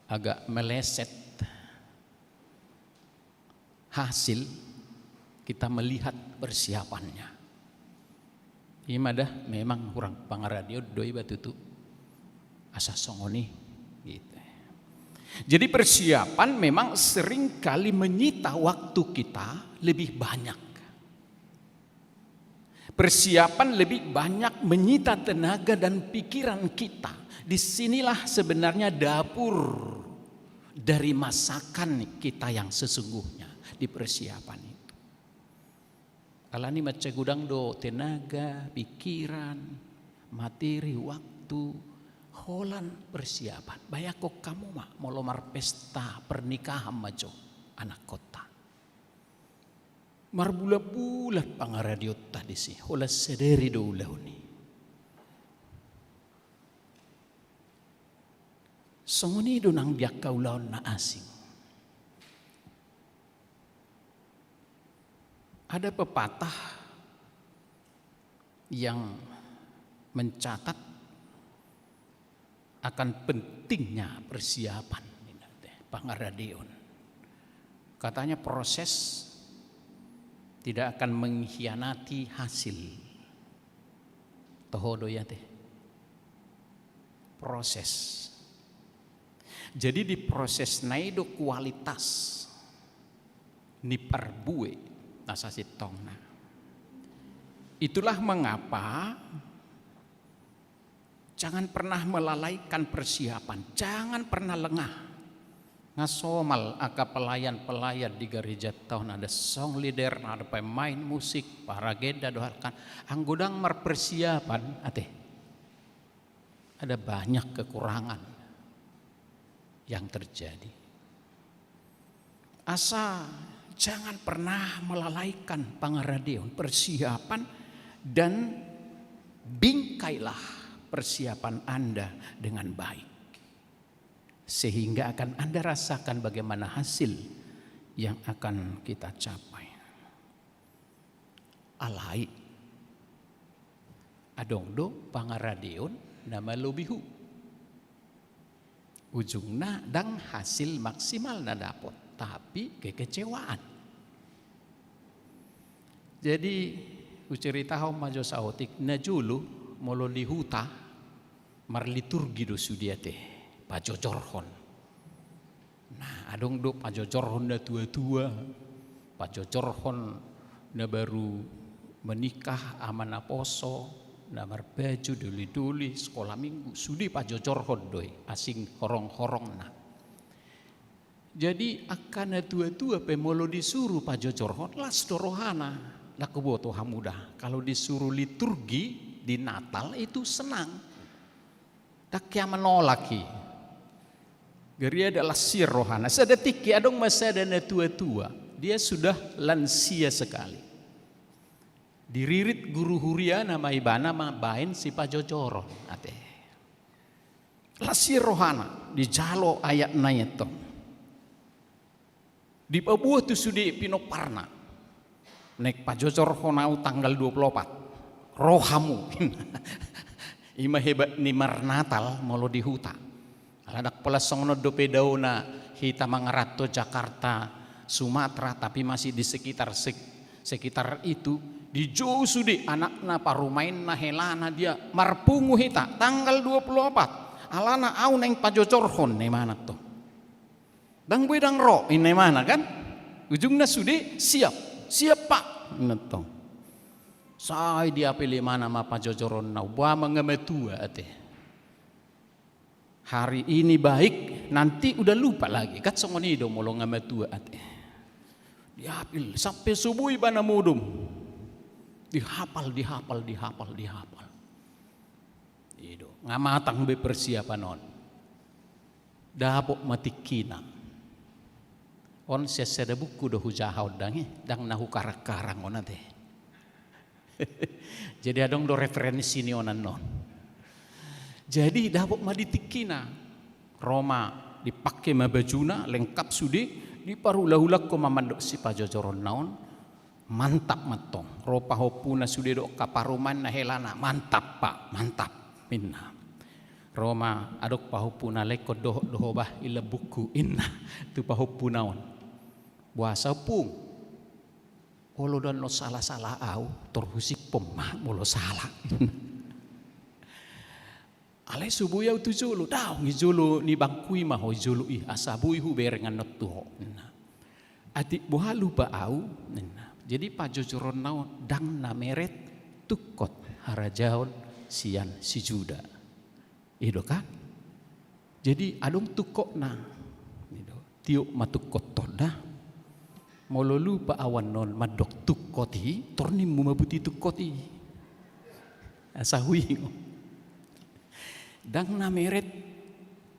[SPEAKER 6] agak meleset hasil, kita melihat persiapannya. Imadah memang kurang pangaradio doi batu tu asa songoni gitu. Jadi persiapan memang sering kali menyita waktu kita lebih banyak. Persiapan lebih banyak menyita tenaga dan pikiran kita. Disinilah sebenarnya dapur dari masakan kita yang sesungguhnya di persiapan itu. Kalau ini macam gudang do tenaga, pikiran, materi, waktu, holan persiapan. Bayako kamu mah mau lomar pesta pernikahan majo anak kota. Marbulat-bulat pangaradio tadi sih, hola sederi do ulau ni. Songoni do nang biak kaulaon na asing. Ada pepatah yang mencatat akan pentingnya persiapan pangaradion. Katanya proses tidak akan mengkhianati hasil. Tohodo ya teh. Proses. Jadi di proses naido kualitas ni parbue nasasi tongna. Itulah mengapa jangan pernah melalaikan persiapan, jangan pernah lengah. Ngasomal aka pelayan-pelayan di gereja tahun ada song leader, ada pemain musik, para genda doakan, anggudang merpersiapan, ate. Ada banyak kekurangan yang terjadi. Asa jangan pernah melalaikan pangaradion persiapan dan bingkailah persiapan Anda dengan baik. Sehingga akan Anda rasakan bagaimana hasil yang akan kita capai. Alai adongdo pangaradion nama lobihu. Ujungna dang hasil maksimal na dapat, tapi kekecewaan. Jadi ucerita hau majo saotik na julu molo lihuta marliturgi do sudiate pajojorhon. Nah adong do pajojorhon na tua-tua, pajojorhon na baru menikah amana poso, na baju duli-duli sekolah minggu sudi pajojorhon doi asing horong-horong na. Jadi akan tua-tua pemolo disuruh pajojorhon las dorohana. Lakuboto hamudah. Kalau disuruh liturgi di Natal itu senang. Tak yang menolaki. Geria adalah sir rohana. Sedetik ya dong masa ada tua-tua. Dia sudah lansia sekali. Diririt guru huria nama ibana mabain si pajojoro. Ate. Lasir rohana di jalo ayat nayeto. Di pabuah tu sudi pinoparna. Nek pajojor honau tanggal 24 rohamu ima hebat ni mar Natal molo di huta Aladak pala songno dope dauna hita mangarato Jakarta, Sumatera, tapi masih di sekitar itu di jauh sudi anakna parumain na helana dia marpungu hita tanggal 24 alana au neng pajocorhon ne mana tuh dang bedang ro ini mana kan ujungnya sudi siap pak netong sai dia pilih mana ma pajocoron na ba mengemetua ate hari ini baik nanti udah lupa lagi kat songonido molo ngametua ate diapil sampai subuh bana mudum dihafal. Itu ngamatang be persiapan on. Dapok matikina. On seseda buku dohu jahau dang nahu karang on ate. Jadi adong do referensi ni onan non. Jadi dapok maditikina. Roma dipakai mabajuna lengkap sudi di parula-hula ko mamandok si pajojoron naon. Mantap matong ropa hopuna sudah dok kaparuman na helana mantap pak mantap minna Roma adok pahopuna leko doho bah ila buku inna tu pahopuna on buasa pung olo dan lo salah au torhusik pemah molo salah ale subuh ya tu julu daw ngijulu ni bangkui mah julu asabui hu berengan notuho adik buah lupa au jadi pajocoron naon dang nameret tukot harajaon sian si juda itu kan jadi adong tukok na tiuk matukot toda molo lupa awan non madok tukoti torni mumabuti tukoti asahui dang nameret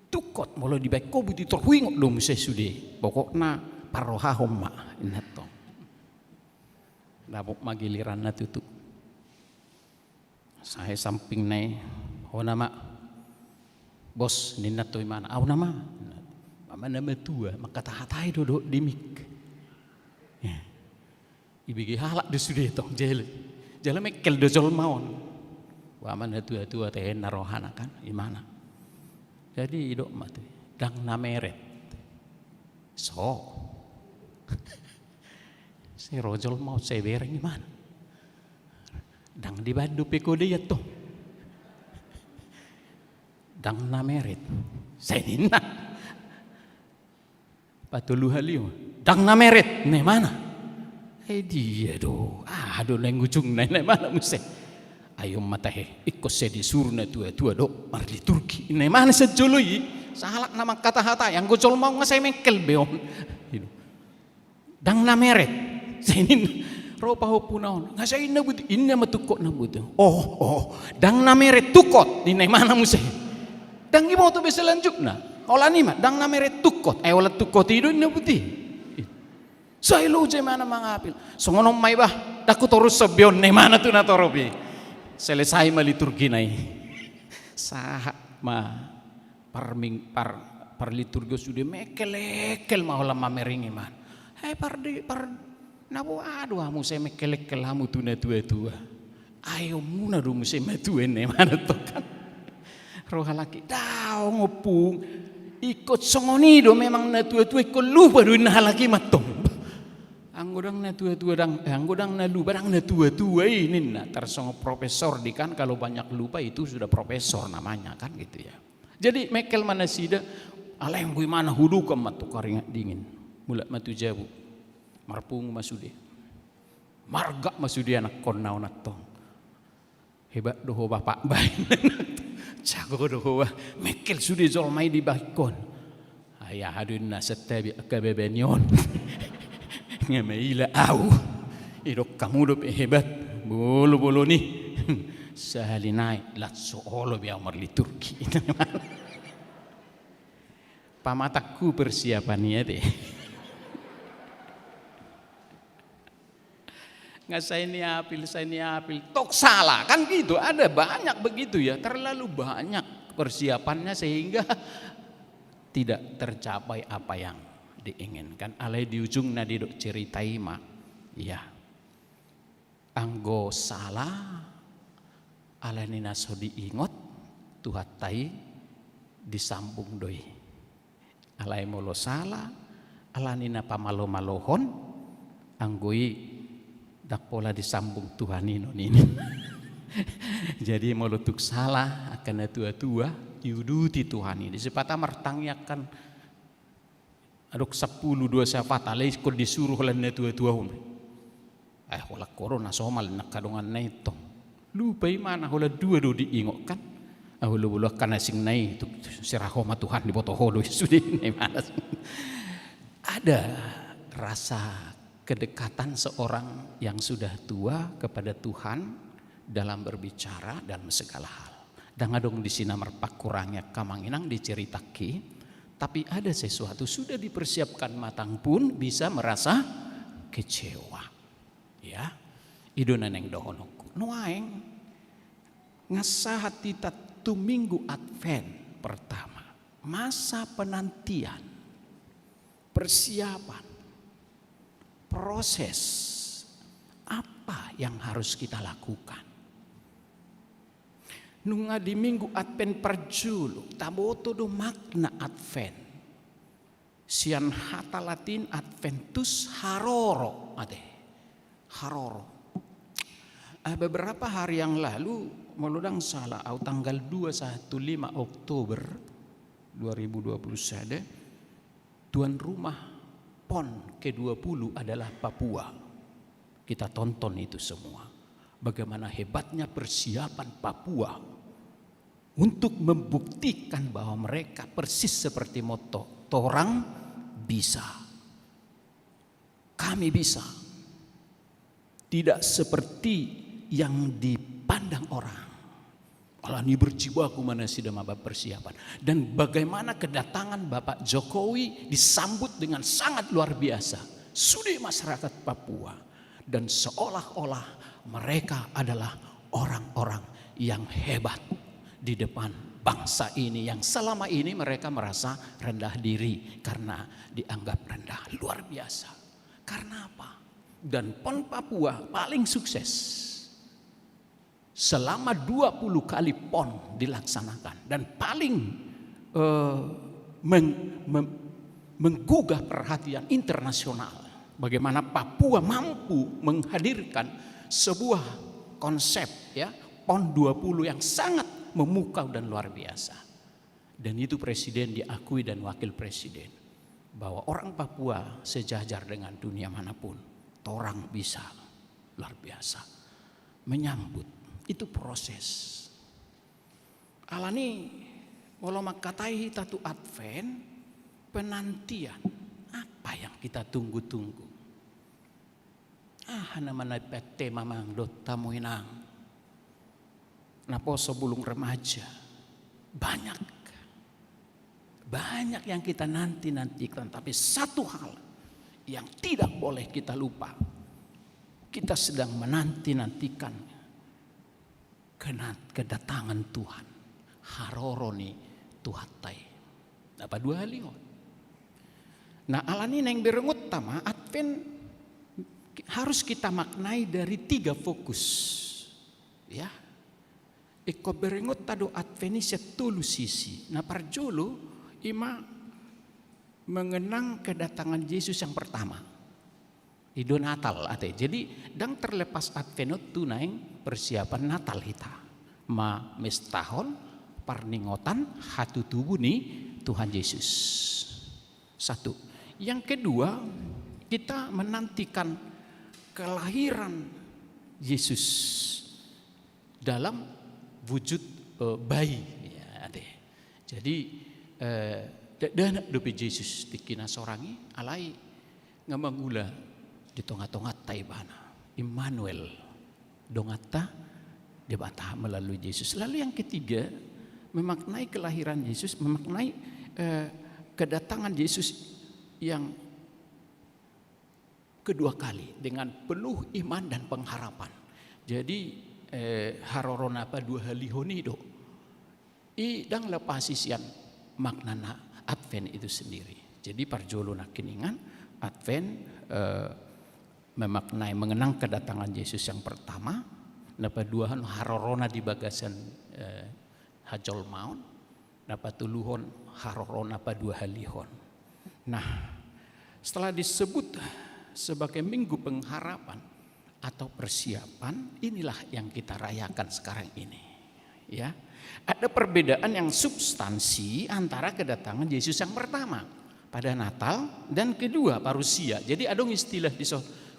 [SPEAKER 6] tukot molo dibaik ko buti torhui ngok dom sesude pokokna paroha homma inatong dapok magiliran na tutu saya samping nai ho nama bos ninna toy mana au nama mana metua makatahatai dodok dimik ibigi halak de sude tong jele mekel do jol maon wa mana tua teh narohana kan imana jadi idok mati dang nameret so si rojol mau saya bereng gimana dang di Bandung pekode ya toh dang nameret saya nina patulu halio dang nameret ne mana dia do aduh neng ujung ne mana muse ayo matahe ikut saya disurna tua do marli Turki ne mana sejului sahalak nama kata hata yang gojol mau ngasai mekel beon dang nameret senin ropa hopunaon ngasai na buti inna matukot na buti oh dang nameret tukot di mana muse dang gimau to bisa lanjut na ola ni ma dang nameret tukot ola tukot itu na buti saya lo je mana mangapil songonom mai bah daku torus sebion ne mana tu na torobi selesai maliturgi nai sah ma par liturgi sudah mekel mahola mameringi man par nabo aduh amu saya mekel hamu tuna tua ayo muna do mu saya matuen ne mana to kan roh laki dao ngopung ikut songoni do memang na tua ikut lu baru na lagi matong anggodang na tua dang anggodang na lu barang na tua ini na tersongo profesor di kan kalau banyak lupa itu sudah profesor namanya kan gitu ya. Jadi mekel mana sida alem gue mana hudu matu karingat dingin mulak matu jabu marpung masude marga masude anak konnau natong hebat doho bapak bae jago doho mekel sude zolmai di bakon ayah hadun nasatabi akabebenion ngameila au idok kamu do hebat bolo nih sahalinai latso olo biar marli Turki pamataku persiapannya deh nggak saya ini apil tok salah kan gitu ada banyak begitu ya terlalu banyak persiapannya sehingga tidak tercapai apa yang diinginkan alai di ujung nadi dok ceritai mah ya anggo salah alai nina so diingot tuhatai disambung doi. Alai molo salah, alanina pamalo-malohon, anggoi dak pola disambung Tuhan ini. Jadi molo tuk salah akan tua-tua yuduti Tuhan ini. Sepatah mertangyakan aduk 10 2 safat alai kod disuruh lan tua-tua hum. Hola corona somal nak kadongan naitong. Lupa mana hola 2 do diingokkan. Ahulu karena sing nai itu sirahoma Tuhan di botoho sudah nai malas. Ada rasa kedekatan seorang yang sudah tua kepada Tuhan dalam berbicara dalam segala hal. Dan ngadong di sini merpak kurangnya kamanginang diceritaki, tapi ada sesuatu sudah dipersiapkan matang pun bisa merasa kecewa. Ya, idona neng dohonoku nuaeng ngasah hati tu minggu Advent pertama, masa penantian, persiapan, proses apa yang harus kita lakukan. Nunga di minggu Advent perjulu, taboto do makna Advent. Sian hata Latin Adventus haroro, haroro. Beberapa hari yang lalu meludang salah tanggal 25 Oktober 2021 tuan rumah PON ke-20 adalah Papua. Kita tonton itu semua. Bagaimana hebatnya persiapan Papua untuk membuktikan bahwa mereka persis seperti moto, torang bisa. Kami bisa. Tidak seperti yang dipandang orang. Alani berjibaku mana sudah mabab persiapan. Dan bagaimana kedatangan Bapak Jokowi disambut dengan sangat luar biasa. Sudah masyarakat Papua. Dan seolah-olah mereka adalah orang-orang yang hebat di depan bangsa ini. Yang selama ini mereka merasa rendah diri karena dianggap rendah. Luar biasa. Karena apa? Dan PON Papua paling sukses. Selama 20 kali PON dilaksanakan dan paling menggugah perhatian internasional. Bagaimana Papua mampu menghadirkan sebuah konsep ya PON 20 yang sangat memukau dan luar biasa. Dan itu presiden diakui dan wakil presiden bahwa orang Papua sejajar dengan dunia manapun. Torang bisa luar biasa menyambut. Itu proses. Alani walau makatai tatu Advent penantian apa yang kita tunggu-tunggu. Nama tema mangdot tamu inang. Napo sebelum remaja banyak yang kita nantikan, tapi satu hal yang tidak boleh kita lupa. Kita sedang menantikan kedatangan Tuhan. Haroroni Tuhatai. Apa 2 hal. Nah alani neng berengut tama Advent harus kita maknai dari 3 fokus. Ya. Iko berengut tado Advent setulu sisi. Nah parjolo ima mengenang kedatangan Yesus yang pertama. Ido Natal ate. Jadi dang terlepas Advent tunai persiapan Natal kita. Ma mestahon parningotan hatu tubuh nih Tuhan Yesus. 1. Yang kedua, kita menantikan kelahiran Yesus dalam wujud bayi. Ya, ate. Jadi dana dope Yesus tikina sorangi alai ngamangula di tonga-tonga taibana Immanuel dongata debata melalui Yesus. Lalu yang ketiga memaknai kelahiran Yesus, memaknai kedatangan Yesus yang kedua kali dengan penuh iman dan pengharapan. Jadi harorona apa 2 halihoni do idang lepasisian maknana Advent itu sendiri. Jadi parjolo nakiningan Advent memaknai mengenang kedatangan Yesus yang pertama, napa 2 harorona di bagasan hajol maun, dapat tuluhon haroron apa dua halihon. Nah, setelah disebut sebagai minggu pengharapan atau persiapan, inilah yang kita rayakan sekarang ini. Ya, ada perbedaan yang substansi antara kedatangan Yesus yang pertama pada Natal dan kedua parusia. Jadi ada istilah di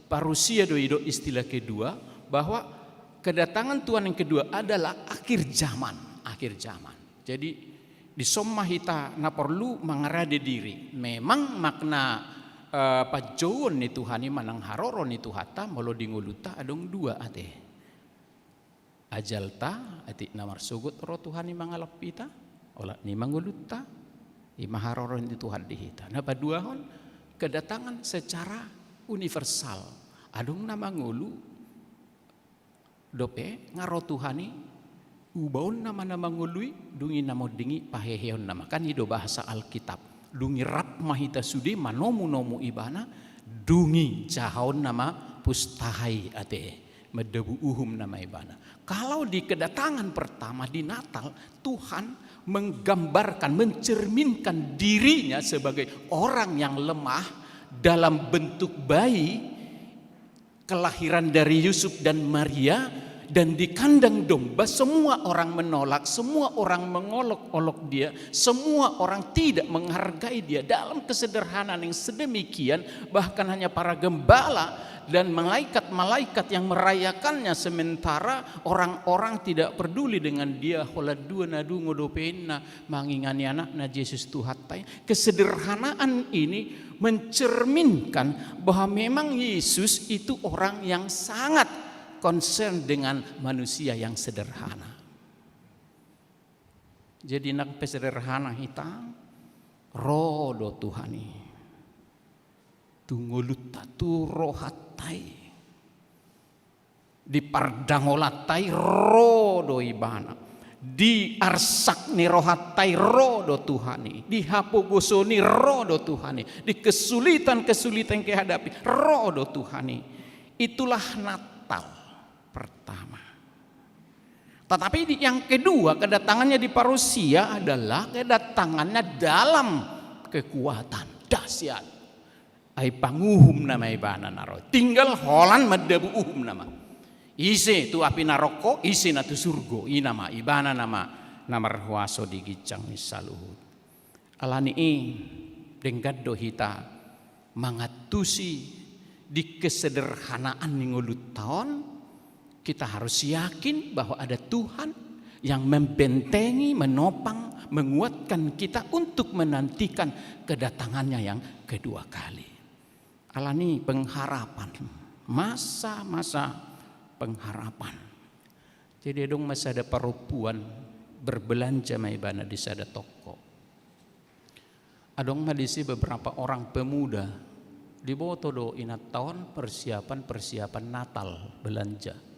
[SPEAKER 6] parusia do istilah kedua bahwa kedatangan Tuhan yang kedua adalah akhir zaman. Jadi di somahita na perlu mengerade diri. Memang makna pajoon ni Tuhani manang haroron ni Tuhata molo dinguluta adong dua ate. Ajalta ati namar sugut ro Tuhani mangalapita ola ni manguluta ima haroron ni Tuhan dihita. Nah paduahon kedatangan secara universal. Adong nama ngulu dope ngaro Tuhani ubaon nama ngului dungi namo dingi paheheon nama kan itu bahasa Alkitab dungi rap mahita sudi manomu ibana dungi jahaon nama pustahai ate medebu uhum nama ibana. Kalau di kedatangan pertama di Natal Tuhan menggambarkan mencerminkan dirinya sebagai orang yang lemah dalam bentuk bayi kelahiran dari Yusuf dan Maria. Dan di kandang domba semua orang menolak, semua orang mengolok-olok dia, semua orang tidak menghargai dia dalam kesederhanaan yang sedemikian. Bahkan hanya para gembala dan malaikat-malaikat yang merayakannya, sementara orang-orang tidak peduli dengan dia. Holadua nadu ngodopena mangingani anakna Yesus Tuhatai. Kesederhanaan ini mencerminkan bahwa memang Yesus itu orang yang sangat concern dengan manusia yang sederhana. Jadi nak pesederhana kita rodo Tuhani tunguluta tu rohatai di pardangolatai rodo ibana di arsak ni rohatai rodo Tuhani di hapogosoni rodo Tuhani di kesulitan-kesulitan yang dihadapi rodo Tuhani. Itulah Natal pertama. Tetapi yang kedua kedatangannya di parusia adalah kedatangannya dalam kekuatan dahsyat. Ai panguhum nama ibana naro. Tinggal holan medebu uhum nama. Ise tu api naroko, ise na tu surgo. I nama ibana nama rahuaso di gicang saluhut. Alani denggad dohita mangatusi di kesederhanaan ningulut tahun. Kita harus yakin bahwa ada Tuhan yang membentengi, menopang, menguatkan kita untuk menantikan kedatangannya yang kedua kali. Alani pengharapan, masa-masa pengharapan. Jadi dong masih ada perempuan berbelanja maibana di sada toko. Adong madisi beberapa orang pemuda di bawah todo inat tahun persiapan Natal belanja.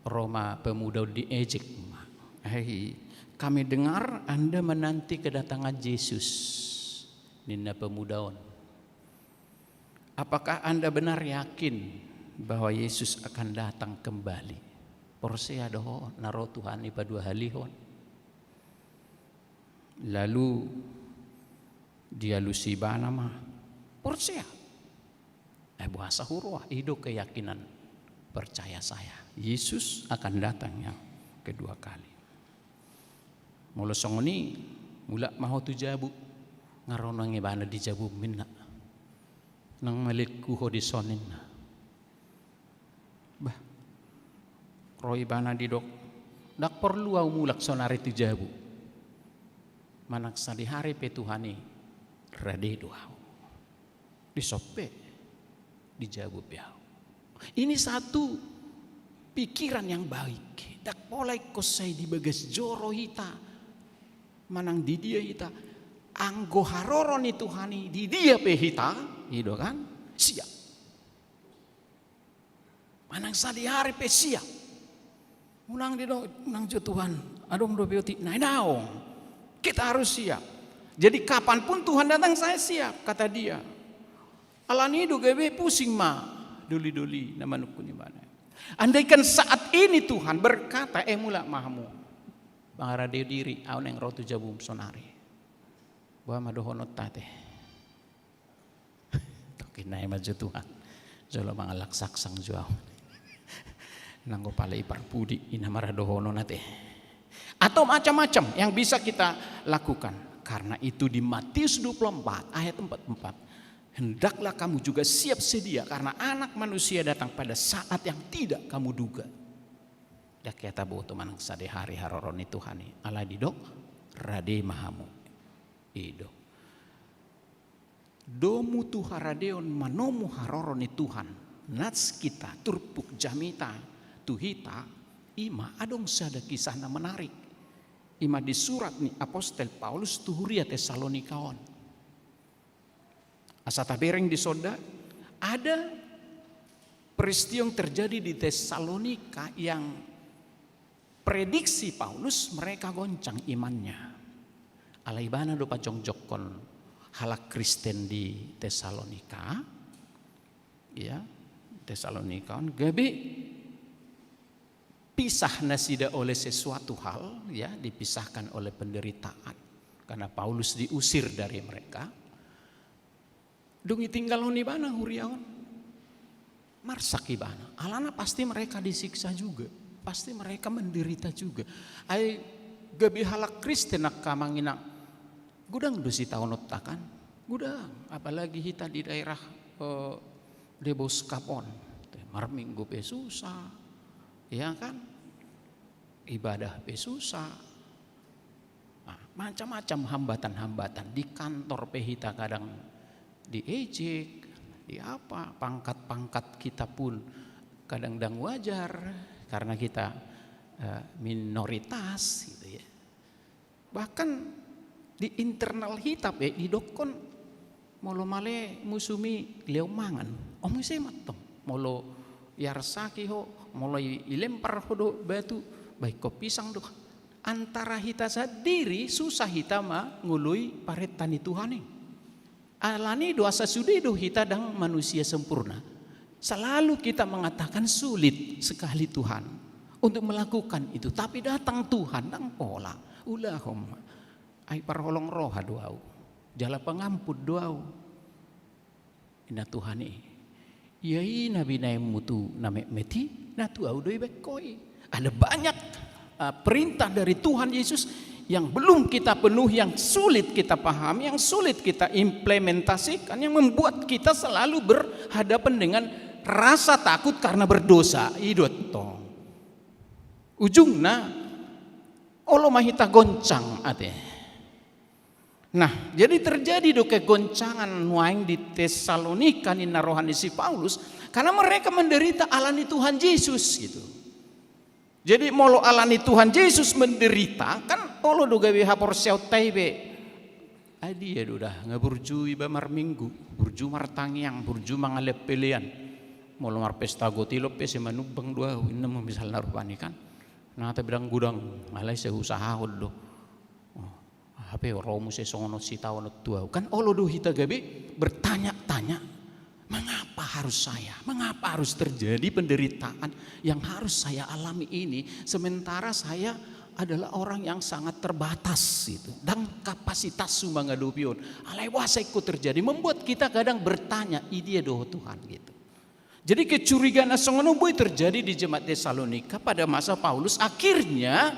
[SPEAKER 6] Roma pemuda diejek. Kami dengar Anda menanti kedatangan Yesus. Nina pemudaon. Apakah Anda benar yakin bahwa Yesus akan datang kembali? Porsea doh naro Tuhan ipa dua halihon. Lalu dia lusibana mah porsea. Bahasa hurwah itu keyakinan percaya saya. Yesus akan datang yang kedua kali. Mula songoni mula maho tu jabu ngarono ngibana di jabu minna nang malikku ho di sonin. Bah roi bana di dok dak perlu au mulak sonare tu jabu. Manak sali hari pe Tuhani rade doa. Disope di jabu piau. Ini satu pikiran yang baik. Dak polai kosai di bagas joro hita. Manang di dia hita. Anggo haroron itu hani di dia pe hita. Gitu kan? Siap. Manang sadi hari pe siap. Unang di dong, unang jo Tuhan. Adong do beoti naidao. Kita harus siap. Jadi kapanpun Tuhan datang saya siap. Kata dia. Alani do gebe pusing ma. Duli-duli nama nukuni mana. Andaikan saat ini Tuhan berkata, mula mahamu, bangaradio diri, au neng rotu jabum sonari. Bahwa madohonot tate. Tokinay maju Tuhan. Jolo mangalak saksang juaw. Nanggo pala iparpudi inamara dohono nate. Atau macam-macam yang bisa kita lakukan. Karena itu di Matius 24 ayat 44. Hendaklah kamu juga siap sedia karena anak manusia datang pada saat yang tidak kamu duga. Dak kita butuh manang sade hari haroroni Tuhani. Ala didok rade mahamu. Ido. Domu tuharadeon manomu haroroni Tuhan. Nats kita turpuk jamita tuhita ima adong sada kisah na menarik. Ima di surat ni Apostel Paulus tuhuria Tesalonikaon. Asata bereng di soda, ada peristiwa yang terjadi di Tesalonika yang prediksi Paulus mereka goncang imannya. Alaibana do pajong-jokon halak Kristen di Tesalonika, ya Tesalonika, gabi pisah nasida oleh sesuatu hal, ya dipisahkan oleh penderitaan karena Paulus diusir dari mereka. Dungi tinggal honi bana huriawan marsak ibana alana pasti mereka disiksa juga, pasti mereka menderita juga. Ai gabi halak Kristen nak kamangina gudang dosi tahun otakan gudang, apalagi kita di daerah Debos Kapon marminggu pe susah, ya kan, ibadah pe susah, nah, macam-macam hambatan-hambatan di kantor pe hita kadang diejek, di apa, pangkat-pangkat kita pun kadang-kadang wajar karena kita minoritas gitu ya. Bahkan di internal hitab di dokon molo male musumi leo mangan omu semat tong molo yarsaki ho molo ilempar ho batu baik ko pisang do antara hita sendiri susah hita ma ngului paret tani Tuhan nih. Alani dosa sudido hita dang manusia sempurna. Selalu kita mengatakan sulit sekali Tuhan untuk melakukan itu. Tapi datang Tuhan dang pola. Ulahumma. Ai parholong roha doau. Jala pengampun doau. Ina Tuhan Yai nabi naim mutu name meti. Na tuau doi bekoi. Ada banyak perintah dari Tuhan Yesus yang belum kita penuhi, yang sulit kita pahami, yang sulit kita implementasikan, yang membuat kita selalu berhadapan dengan rasa takut karena berdosa. Idot tong. Ujungna Allah mahita goncang ate. Nah, jadi terjadi do kegoncangan nuaing di Tesalonika ni narohani si Paulus karena mereka menderita alani Tuhan Yesus gitu. Jadi molo alani Tuhan Yesus menderita kan olo do gawe hapor siau taibe. Adi ya udah ngaburjui ba marminggu, burju martangiang, burju mangalep pelian. Molo mar pesta gotilo pe se manubang dua inna misal narupani kan. Nah ta bidang gudang alai se usaha do. Hape romu se songono si tawon tua. Kan olo do hita gabe bertanya-tanya. Mengapa harus saya? Mengapa harus terjadi penderitaan yang harus saya alami ini sementara saya adalah orang yang sangat terbatas itu dan kapasitas sumbangadopion. Alai wasaiku terjadi membuat kita kadang bertanya, "Idia doh Tuhan" gitu. Jadi kecurigaan songono boy terjadi di jemaat Tesalonika pada masa Paulus. Akhirnya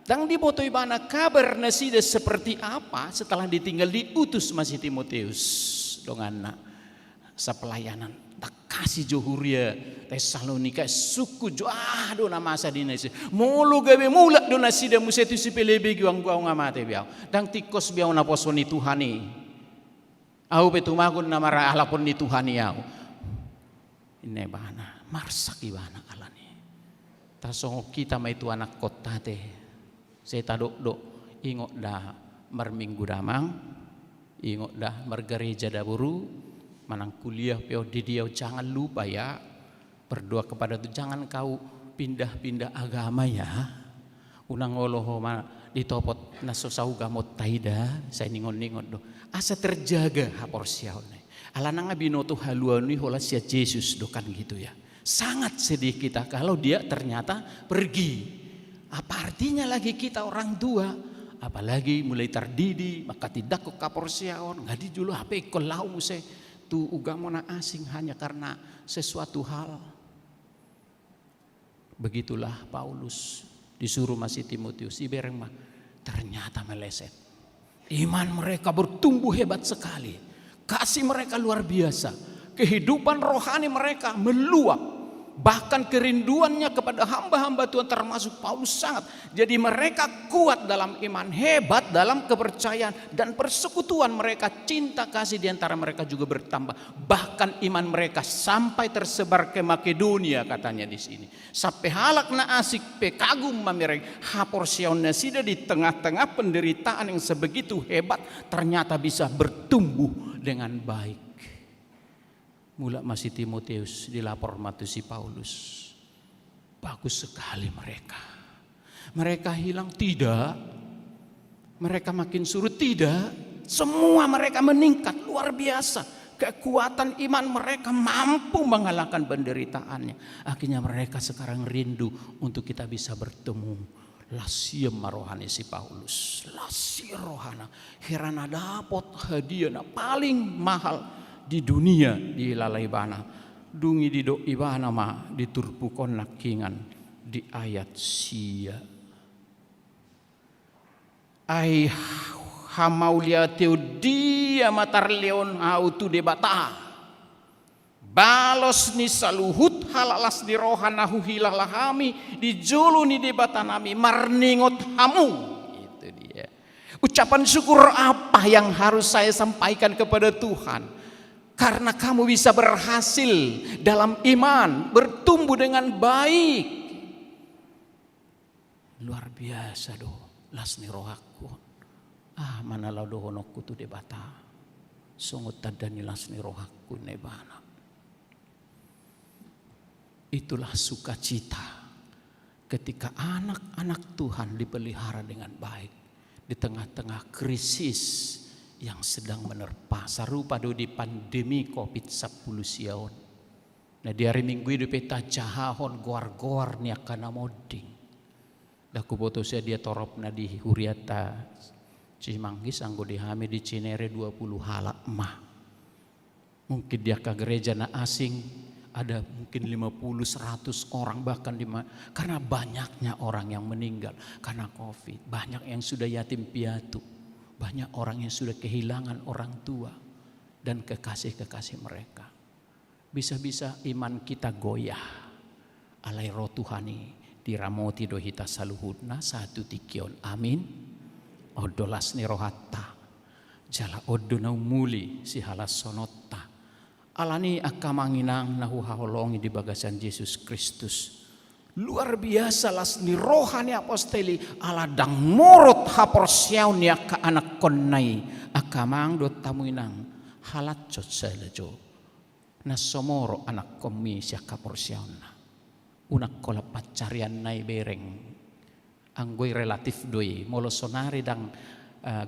[SPEAKER 6] dang dibotoi bana kabar nasida seperti apa setelah ditinggal diutus masih Timotius donganna sa pelayanan tak kasih johuria Tesalonika suku joah do nama asa dinasi mulu gawe mula do nasida musetu si pelebe giwang gua ngamate biao dang tikos biao na posoni Tuhani au betumagun namara alapon ni Tuhani yao ine bana marsaki bana alani tasong kita mai tu anak kota teh saya tadok do ingot dah marminggu damang ingot dah margereja daburu manang kuliah peo di dia jangan lupa ya berdoa kepada Tuhan jangan kau pindah-pindah agama ya unang oloho ma ditopot naso sauga mot taida saya ningon-ningon do asa terjaga hapor siaone ala nanga binoto haluani hola sia Yesus do kan gitu ya Sangat sedih kita kalau dia ternyata pergi. Apa artinya lagi kita orang tua? Apalagi mulai terdidi, maka tidak ke kaporsiaon, nggak dijulu HP kolau se tu ugamona asing hanya karena sesuatu hal. Begitulah Paulus disuruh masih Timotius ibereng mah ternyata meleset. Iman mereka bertumbuh hebat sekali, kasih mereka luar biasa, kehidupan rohani mereka meluap. Bahkan kerinduannya kepada hamba-hamba Tuhan termasuk Paulus sangat. Jadi mereka kuat dalam iman, hebat dalam kepercayaan, dan persekutuan mereka, cinta kasih di antara mereka juga bertambah. Bahkan iman mereka sampai tersebar ke Makedonia katanya di sini. Sampai halak na asik pe kagum mamireng haporsion nasida di tengah-tengah penderitaan yang sebegitu hebat ternyata bisa bertumbuh dengan baik. Mula masih Timotius dilapor matu si Paulus. Bagus sekali mereka. Mereka hilang tidak. Mereka makin surut tidak. Semua mereka meningkat luar biasa. Kekuatan iman mereka mampu mengalahkan penderitaannya. Akhirnya mereka sekarang rindu untuk kita bisa bertemu. Lasiem marohani si Paulus. Lasiem rohana. Herana dapot hadiah paling mahal di dunia di lalaibana dungi di do ibana ma diturpukon nakingan di ayat sia ai hamaulia teu dia matar leon autu debata balos ni saluhut halalas di rohanahu hilalahami di julu ni debatanami marningot hamu. Itu dia ucapan syukur apa yang harus saya sampaikan kepada Tuhan. Karena kamu bisa berhasil dalam iman, bertumbuh dengan baik. Luar biasa doh, lasni rohaku. Manalau dohonokku tu debata. Songot tadani lasni rohaku nebana. Itulah sukacita ketika anak-anak Tuhan dipelihara dengan baik di tengah-tengah krisis yang sedang menerpa sarupa do di pandemi COVID-19 siaon. Nah di hari Minggu itu peta jahahon goar-goar nia kana moding. Daku boto saya dia torop na di Huriata Cimanggis anggo dihami di Cinere 20 halak mah. Mungkin dia ke gereja na asing ada mungkin 50-100 orang bahkan karena banyaknya orang yang meninggal karena COVID. Banyak yang sudah yatim piatu. Banyak orang yang sudah kehilangan orang tua dan kekasih-kekasih mereka. Bisa-bisa iman kita goyah. Alai roh Tuhani diramoti dohita saluhudna satu tikion. Amin. Odolas ni rohatta. Jala odo naumuli si halas sonotta. Alani akamanginang nahu haholongi di bagasan Yesus Kristus. Luar biasa las ni rohani apostoli ala dang morot haporsiaw niya ka anak konnay akamang do tamuinang halat cot selejo na somoro anak komi siya kaporsiaw na unak kola pacarian nay bereng anggoy relatif doi molosonari dang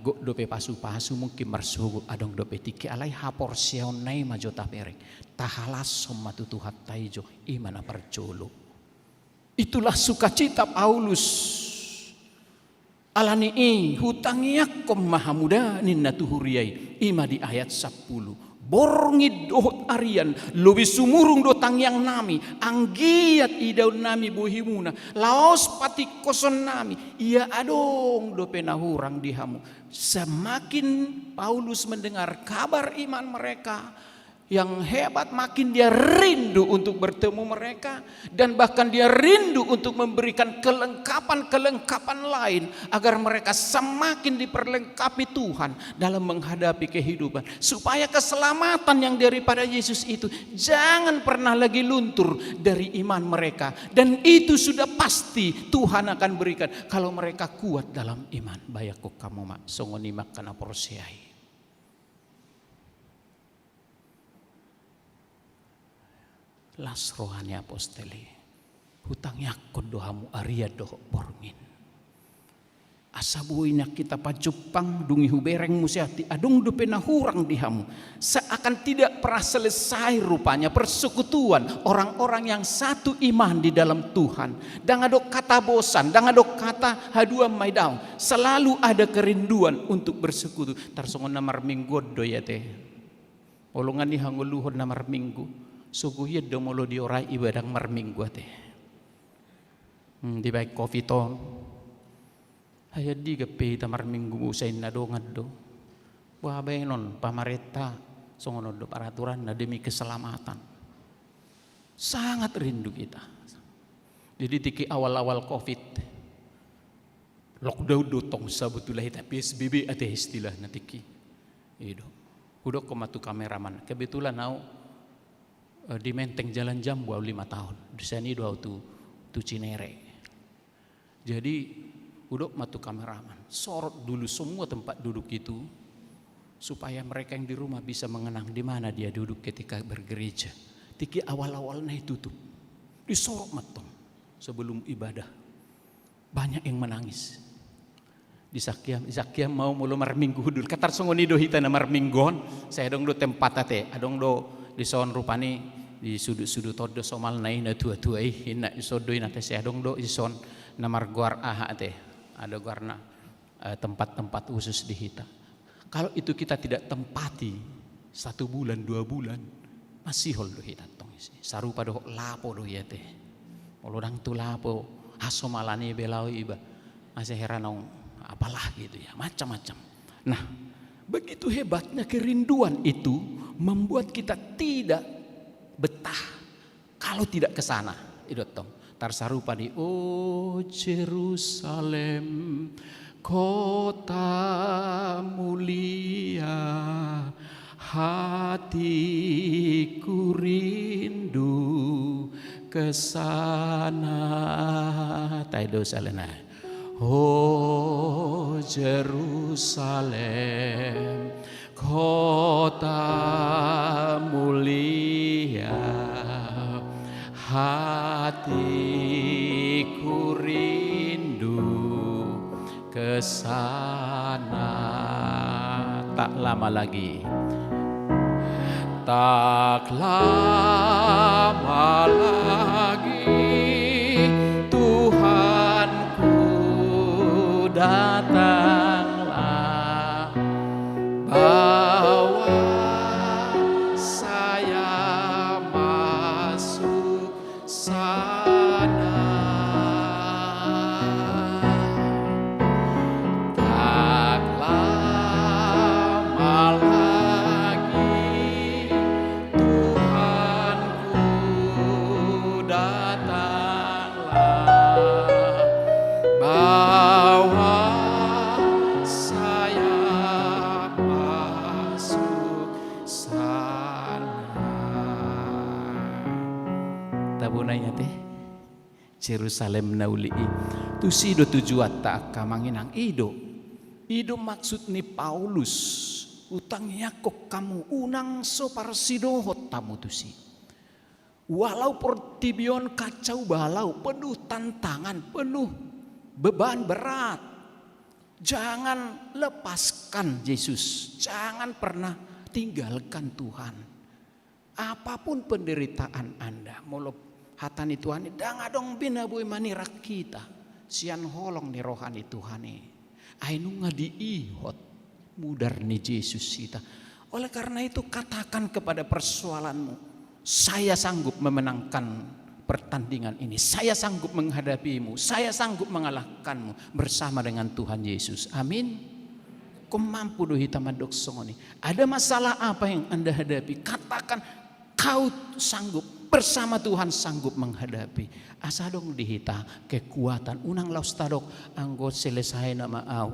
[SPEAKER 6] go dope pasu-pasu mungkin marsugu adong dope tiki alay haporsiaw nay majota bereng tahalas somatutuhat taijo imana parjolo. Itulah sukacita Paulus. Alani hutangiak kom mahamuda ninna tuhuriyai ima di ayat 10. Borngid dohot arian lobi sumurung dotang yang nami anggiat idaun nami bohimuna laos pati koson nami ia adong do penahurang dihamu. Semakin Paulus mendengar kabar iman mereka yang hebat, makin dia rindu untuk bertemu mereka dan bahkan dia rindu untuk memberikan kelengkapan-kelengkapan lain agar mereka semakin diperlengkapi Tuhan dalam menghadapi kehidupan supaya keselamatan yang daripada Yesus itu jangan pernah lagi luntur dari iman mereka dan itu sudah pasti Tuhan akan berikan kalau mereka kuat dalam iman. Bayako kamu mak songonimak kana porsiai. Las rohani apostoli hutang yakon dohamu aria doh borngin Asabuinya kita pajupang dungi hubereng musiati adung do penahurang dihamu. Seakan tidak pernah selesai rupanya persekutuan orang-orang yang satu iman di dalam Tuhan. Dan ada kata bosan, dan ada kata haduam maidau. Selalu ada kerinduan untuk bersekutu. Tarsongon namar minggu do ya teh. Olongan ni hanguluhon namar minggu. Suguh do molo di orai ibadang mar minggu teh. Di baik kopi tom. Hayad di gape tamar minggu usai nado ngado. Wah non pamareta songono do peraturan na demi keselamatan. Sangat rindu kita. Jadi tiki awal-awal Covid lockdown dotong sabutullah tapi PSBB ada istilah na tiki. Ido. Udok komatu kameraman. Kebetulan nau di Menteng Jalan Jambu 5 tahun. Di sini dua tu Cinere. Jadi udok matu kameraman, sorot dulu semua tempat duduk itu supaya mereka yang di rumah bisa mengenang di mana dia duduk ketika bergereja. Tiki awal-awalnya tutup, disorot matong sebelum ibadah. Banyak yang menangis. Di Sakiam mau mulu mar minggu dulu. Katar songoni do hita na mar minggon. Saya dong do tempat ate, adong do di son rupani di sudut-sudut todo somal nai na tua-tua hina isodoi nate saya dong do ison namar guar aha ate. Ada warna tempat-tempat khusus di hita. Kalau itu kita tidak tempati 1 bulan 2 bulan masih hol do hita tong isi. Sarupa do lapo do ya teh. Olodang tu lapo haso malani belau iba. Masih heranong apalah gitu ya, macam-macam. Nah, begitu hebatnya kerinduan itu membuat kita tidak betah kalau tidak ke sana. Itu tong. Tarsarupa di Jerusalem kota mulia, hatiku rindu ke sana. Taido salena. Oh Jerusalem kota mulia, hatiku rindu ke sana. Tak lama lagi, tak lama lagi Tuhanku datanglah, bawa saya masuk sana. Tak lama lagi Tuhanku datanglah, bawa saya masuk sana. Tabunanya teh Jerusalem naulii tu sido tujuan tak kamanginang ido maksud ni Paulus utang yakok kamu unang so parsidohot tamu tu si walau pertibion kacau balau penuh tantangan penuh beban berat, jangan lepaskan Yesus, jangan pernah tinggalkan Tuhan. Apapun penderitaan Anda, mulut hatani Tuhan, dangadong binaboy manirak kita, sian holong ni rohani Tuhani, ainu ngadiihot mudar ni Yesus kita. Oleh karena itu katakan kepada persoalanmu, saya sanggup memenangkan pertandingan ini, saya sanggup menghadapimu, saya sanggup mengalahkanmu bersama dengan Tuhan Yesus. Amin. Kau mampu do hita madok songoni. Ada masalah apa yang Anda hadapi? Katakan kau sanggup, bersama Tuhan sanggup menghadapi. Asa dong dihita kekuatan unang laus tadok anggot selesai nama au.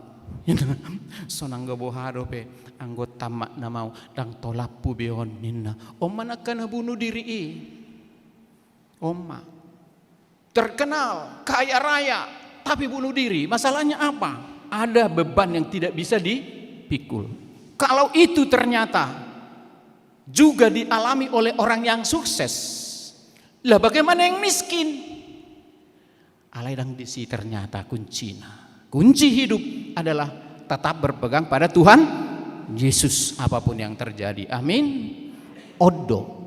[SPEAKER 6] Sonang gabohado pe anggot tamak namau dang tolapu bihon ninna. Oma nakana bunuh diri. Oma terkenal kaya raya tapi bunuh diri. Masalahnya apa? Ada beban yang tidak bisa dipikul. Kalau itu ternyata juga dialami oleh orang yang sukses, lah bagaimana yang miskin? Alai dang disi ternyata kuncina kunci hidup adalah tetap berpegang pada Tuhan Yesus apapun yang terjadi. Amin. Odo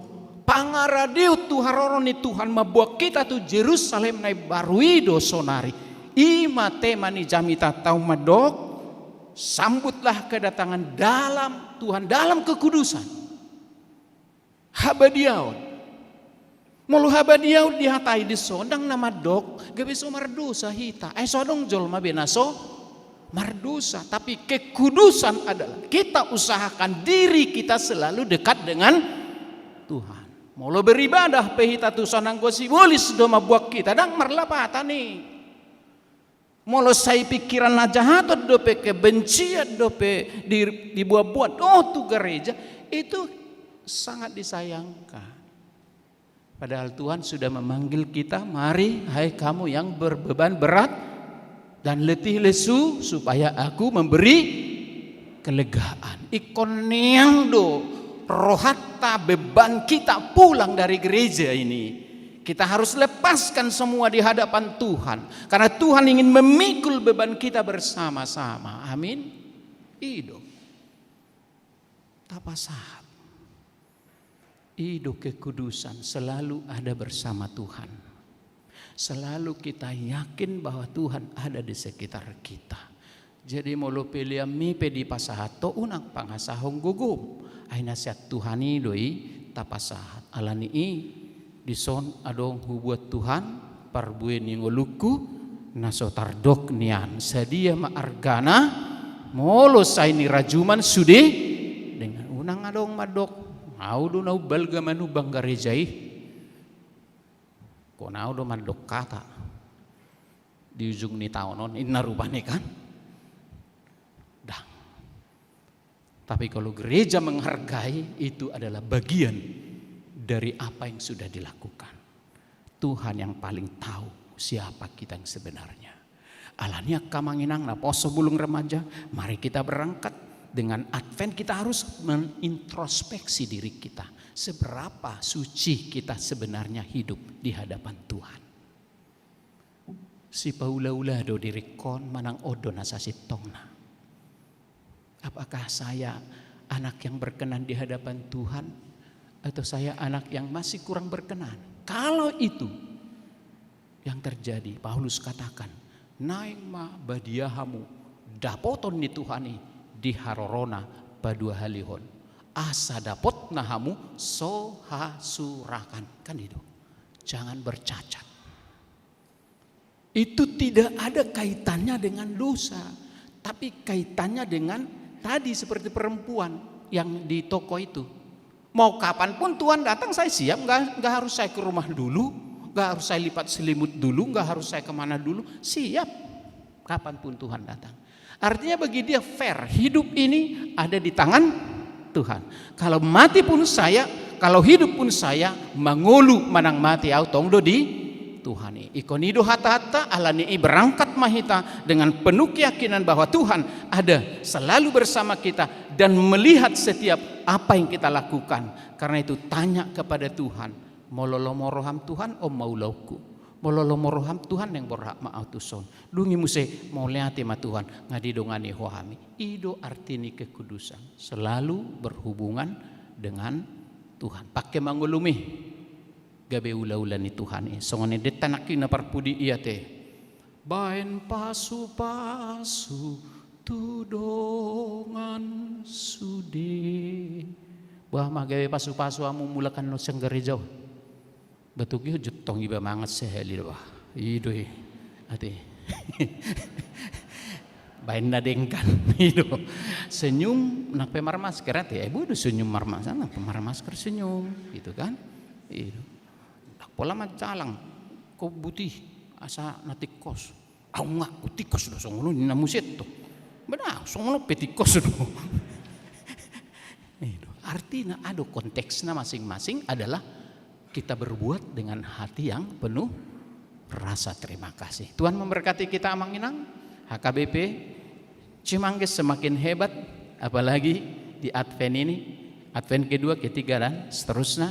[SPEAKER 6] pangaradiu tuharoroni Tuhan mabuat kita tu Jerusalem nai baruido sonari ima temani jamita tau madok. Sambutlah kedatangan dalam Tuhan dalam kekudusan. Habadiaon mulu habadiaon dihatai di sondang nama dok gebeso mardosa hita sodong jolma benaso mardosa, tapi kekudusan adalah kita usahakan diri kita selalu dekat dengan Tuhan. Mulu beribadah pehita tu sonang gosibolis doma buat kita dan marlapatan nih. Mulu saya pikiran najahat dope kebencian dope dibuat-buat tuh gereja itu sangat disayangkan. Padahal Tuhan sudah memanggil kita, mari hai kamu yang berbeban berat dan letih lesu supaya aku memberi kelegaan. Ikon do rohata beban kita pulang dari gereja ini. Kita harus lepaskan semua di hadapan Tuhan. Karena Tuhan ingin memikul beban kita bersama-sama. Amin. Ido. Tapasah. Hidup kekudusan selalu ada bersama Tuhan. Selalu kita yakin bahwa Tuhan ada di sekitar kita. Jadi molo peliam mipe di pasahato unang pangasahong gugum. Ay nasihat Tuhani doi tapasahat. Alani i dison adong hubuat Tuhan parbuen yang uluku naso tardok nian. Sedia maargana molo saini rajuman sudi dengan unang adong madok. Audo nau balga manu banggarejai, ko nau do mandok kata di ujung ni taonon inna rupane kan, dah. Tapi kalau gereja menghargai itu adalah bagian dari apa yang sudah dilakukan. Tuhan yang paling tahu siapa kita yang sebenarnya. Alania kamanginang na poso bulung remaja, mari kita berangkat. Dengan Advent kita harus menintrospeksi diri kita. Seberapa suci kita sebenarnya hidup di hadapan Tuhan. Si paula-ula do dirikon manang odo nasasitongna. Apakah saya anak yang berkenan di hadapan Tuhan? Atau saya anak yang masih kurang berkenan? Kalau itu yang terjadi, Paulus katakan, naing ma badiahamu dapoton ni Tuhani di harorona padua halihon asa dapot nahamu soha surakan, kan itu. Jangan bercacat. Itu tidak ada kaitannya dengan dosa, tapi kaitannya dengan tadi seperti perempuan yang di toko itu. Mau kapanpun Tuhan datang saya siap, nggak harus saya ke rumah dulu, nggak harus saya lipat selimut dulu, nggak harus saya kemana dulu, siap kapanpun Tuhan datang. Artinya bagi dia fair, hidup ini ada di tangan Tuhan. Kalau mati pun saya, kalau hidup pun saya, mangulu manang mati au tongdo di Tuhan. Ikonido hata-hata alani berangkat mahita dengan penuh keyakinan bahwa Tuhan ada selalu bersama kita dan melihat setiap apa yang kita lakukan. Karena itu tanya kepada Tuhan, mololo moroham Tuhan o maulauku. Mololo moroham Tuhan yang berhak ma'autuson. Dungi muse mau lihat ma Tuhan ngadidongani hohami. Ido artini kekudusan. Selalu berhubungan dengan Tuhan. Pakai mangulumi. Gabe ula-ula ni Tuhan. Songone detanaki na parpudi iya te. Bain pasu-pasu tudongan sude. Wah magawe pasu-pasu amu mulakan no sang gereja. Betul jutong iba mangat seheli wah. Ido ati. Bain nadengkan ido. Senyum nak pemar masker ati. Ibu do senyum marmas nak pemar masker senyum gitu kan. Ido. Tak pola macalang ko butih asa natikos. Au nga utikos do songono na muset to. Benar songono petikos do. Ido. Artinya ada konteksnya masing-masing adalah kita berbuat dengan hati yang penuh rasa terima kasih. Tuhan memberkati kita Amanginang, HKBP Cimangges semakin hebat, apalagi di Advent ini, Advent kedua, ketiga dan seterusnya.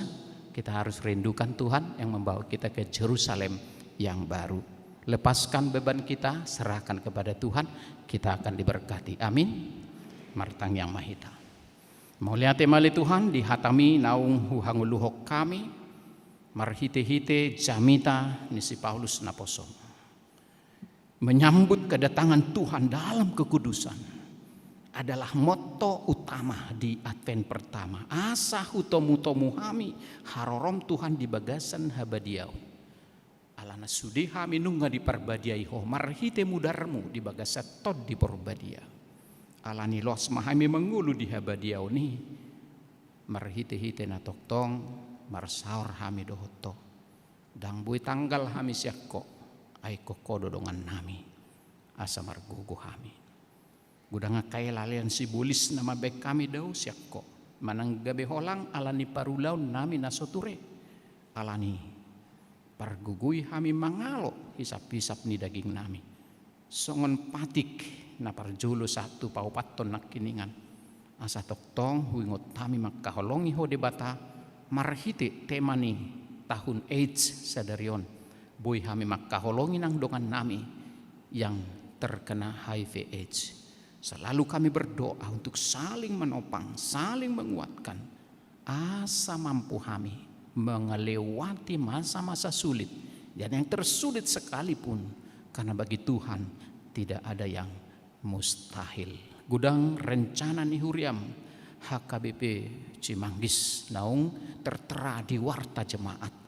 [SPEAKER 6] Kita harus rindukan Tuhan yang membawa kita ke Jerusalem yang baru. Lepaskan beban kita, serahkan kepada Tuhan, kita akan diberkati. Amin. Martang yang mahita. Mau lihat mali Tuhan dihatami naung huhanguluhok kami, marhite-hite jamita nisi Paulus naposom. Menyambut kedatangan Tuhan dalam kekudusan adalah motto utama di Advent pertama. Asa hutomu-tomu hami harorom Tuhan di bagasan habadiau. Alana sudi hami nungga di parbadiai ho marhite mudarmu di bagasat tod di porbadia. Alani los mahami mengulu di habadiau ni marhite-hite na toktong marsaur hami dohoto. Dang bui tanggal hami siakko ay kokodo dongan nami asa margugu hami. Gudang kay lalian si bulis nama baik kami daw siakko manang gabe holang alani parulaun nami nasoture alani pargugui hami mangalo hisap-hisap ni daging nami songon patik na parjulo satu paupaton nakiningan asa toktong huingot kami makaholongi ho debata marhite temani tahun AIDS sadarion boy hami makaholongi nang dongan nami yang terkena HIV AIDS. Selalu kami berdoa untuk saling menopang, saling menguatkan. Asa mampu kami melewati masa-masa sulit dan yang tersulit sekalipun, karena bagi Tuhan tidak ada yang mustahil. Gudang rencana nihuriam HKBP Cimanggis naung tertera di warta jemaat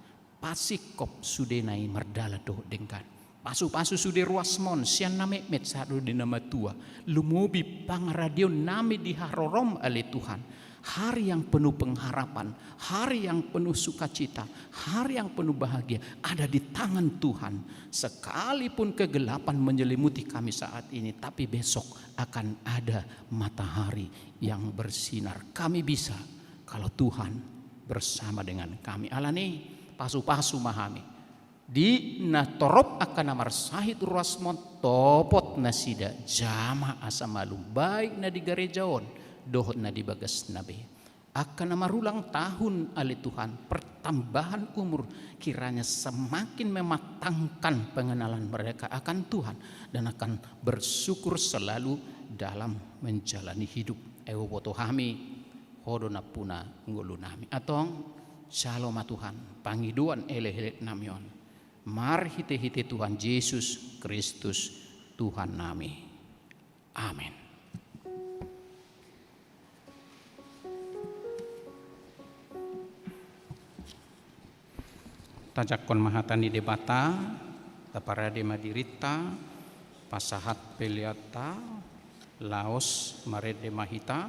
[SPEAKER 6] pasikop sudenai merdala do dengkan. Pasu-pasu sudah ruasmon sian name met sadu di nama tua lumubi pangradio nami diharorom oleh Tuhan. Hari yang penuh pengharapan, hari yang penuh sukacita, hari yang penuh bahagia ada di tangan Tuhan. Sekalipun kegelapan menyelimuti kami saat ini, tapi besok akan ada matahari yang bersinar. Kami bisa kalau Tuhan bersama dengan kami. Alani pasu-pasu mahami. Di natorop akan namar sahid ruasmon topot nasida jama asa malu baik na di garejaon dohot na di bagas nabe akan namarulang tahun ali Tuhan pertambahan umur kiranya semakin mematangkan pengenalan mereka akan Tuhan dan akan bersyukur selalu dalam menjalani hidup ewopoto hami hodona puna ngulu nami atong shalom Tuhan pangiduan ele namion. Mar hite-hite Tuhan Yesus Kristus Tuhan nami. Amin. Tajakon mahatani debata taparade madirita pasahat peliata Laos marede mahita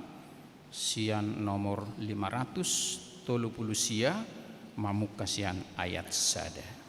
[SPEAKER 6] sian nomor 530 sia mamukasian ayat sada.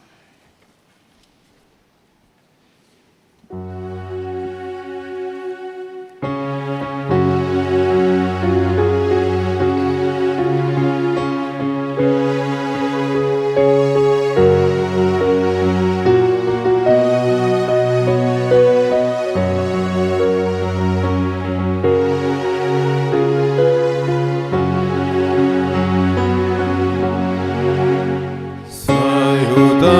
[SPEAKER 3] Sayuta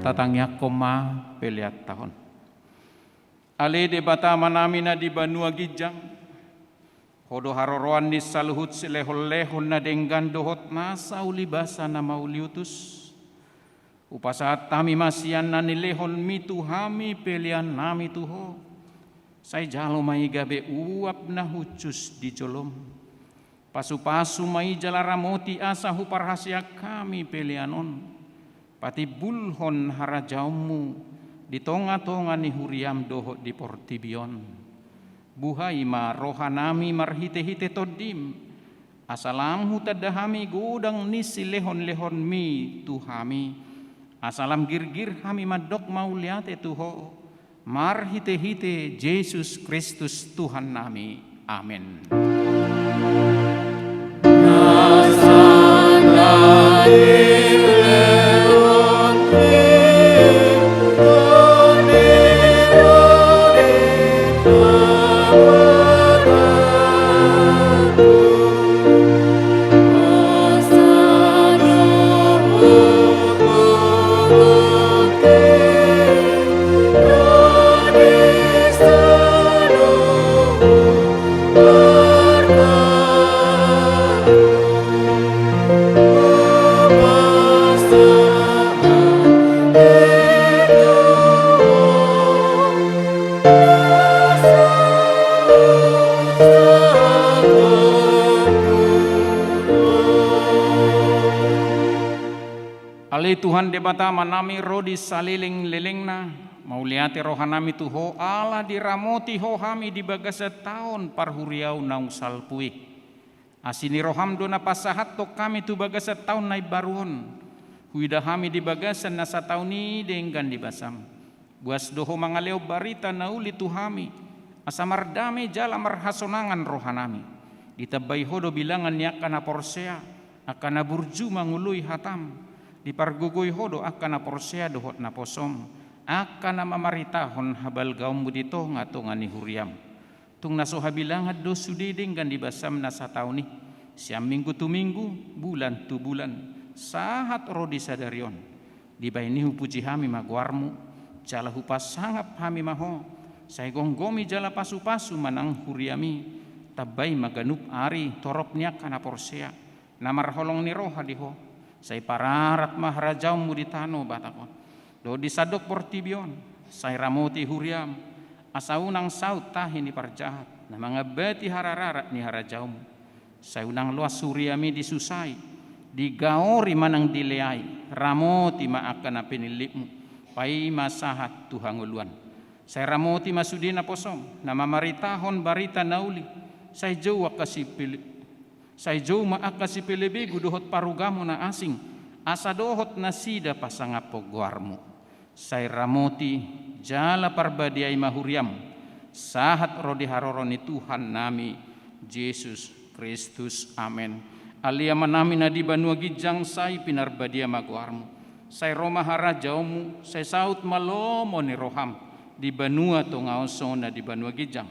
[SPEAKER 6] tatangnya koma peliat tahun. Ale de batama namina di Banua Gijang, hodo haroroan di saluhut silehol-lehon na denggan dohot nasa ulibasa na mauliutus. Upasaat tami masian na nilehon mitu hami pelian nami tuho. Say jalo mai gabe uap na hucus di colom. Pasu-pasu mai jalaramoti asa huparhasia kami pelianon. Pati bulhon harajaumu di tonga-tonga ni huriam doho di portibion. Buhay ma rohanami marhite-hite todim. Asalam hutadahami gudang nisi lehon-lehon mi tuhami. Asalam girgir hami madok mauliate tuho. Marhite-hite Yesus Kristus Tuhan nami. Amin. Tuhan debata manami rodi saliling lelengna mauliate rohanami tuho ala diramoti hohami di bagasa tahun parhuriau naung salpui asini roham dona pasahat to kami tu bagasa tahun nai baruon huidahami di bagasan nasa tauni denggan di basam buas doho mangaleo barita nauli tuhami asamardame jala marhasonangan rohanami ditabai hodo bilangan yakana porsea akana burju mangului hatam di pargugoi hodo akana porsea dohot na posom akana mamaritahon habal gaum budito ngatongan ni huriam tung naso habilangat do sudedeng gan di basam nasa tauni siam minggu tu minggu bulan tu bulan sahat rodi sadarion di bainihu puji hami magwarmu jala hupas sangap hami maho saya gonggomi jala pasu-pasu manang huriami tabai maganup ari toropnya kana porsea namar holong ni roha diho saya pararat maharajaum muditano batakon do disadok portibion saya ramoti huriam asaunang saut tahin di parjahat na mga beti harararat ni harajaum saya unang luas suriami disusai digaori manang dileai ramoti maakan pinilipmu pai masahat tuhanguluan saya ramoti masudina posom na mamaritahon barita nauli saya jauh kasih pilih saya jauh maakasi pelebigu dohot parugamo na asing asa dohot nasida pasangapo guarmu saya ramoti jala parbadiai mahuriam sahat rodi haroroni Tuhan nami Yesus Kristus amen alia manami na di Banua Gijang saya pinarbadia maguarmu saya roma harajaumu saya saut malomo ni roham di Banua tongaoso na di Banua Gijang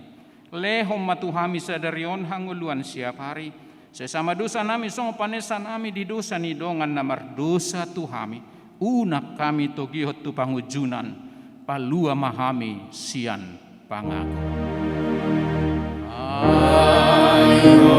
[SPEAKER 6] lehom matuhami sadarion hanguluan siap hari sesama dosa nami song panesan nami di dosa ni dongan namar dosa tuhami unak kami togihot tu pangujunan palua mahami sian pangaku ayo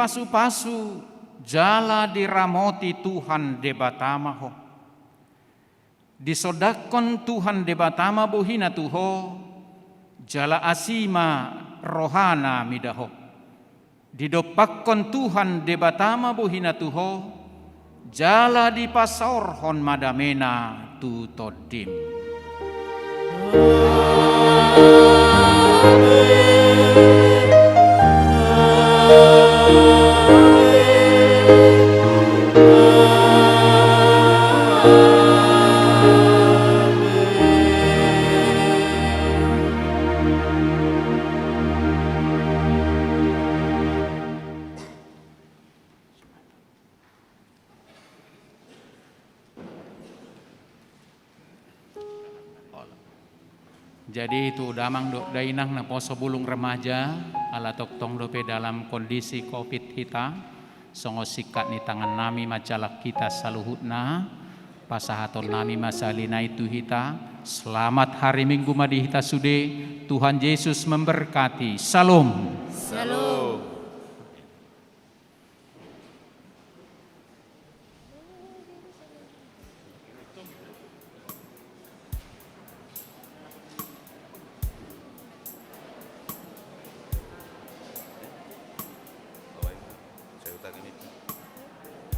[SPEAKER 6] pasu-pasu jala diramoti Tuhan debatama ho disodakon Tuhan debatama buhina tuho jala asima rohana midaho didopakkon Tuhan debatama buhina tuho jala di pasor hon madamena tu todim. Jadi itu damang dok dainang na poso bulung remaja ala toktong dope dalam kondisi covid kita songo sikat ni tangan nami macalak kita saluhutna pasahaton nami masalina itu hita. Selamat hari Minggu madi hita sude. Tuhan Yesus memberkati. Salam.
[SPEAKER 3] Salam.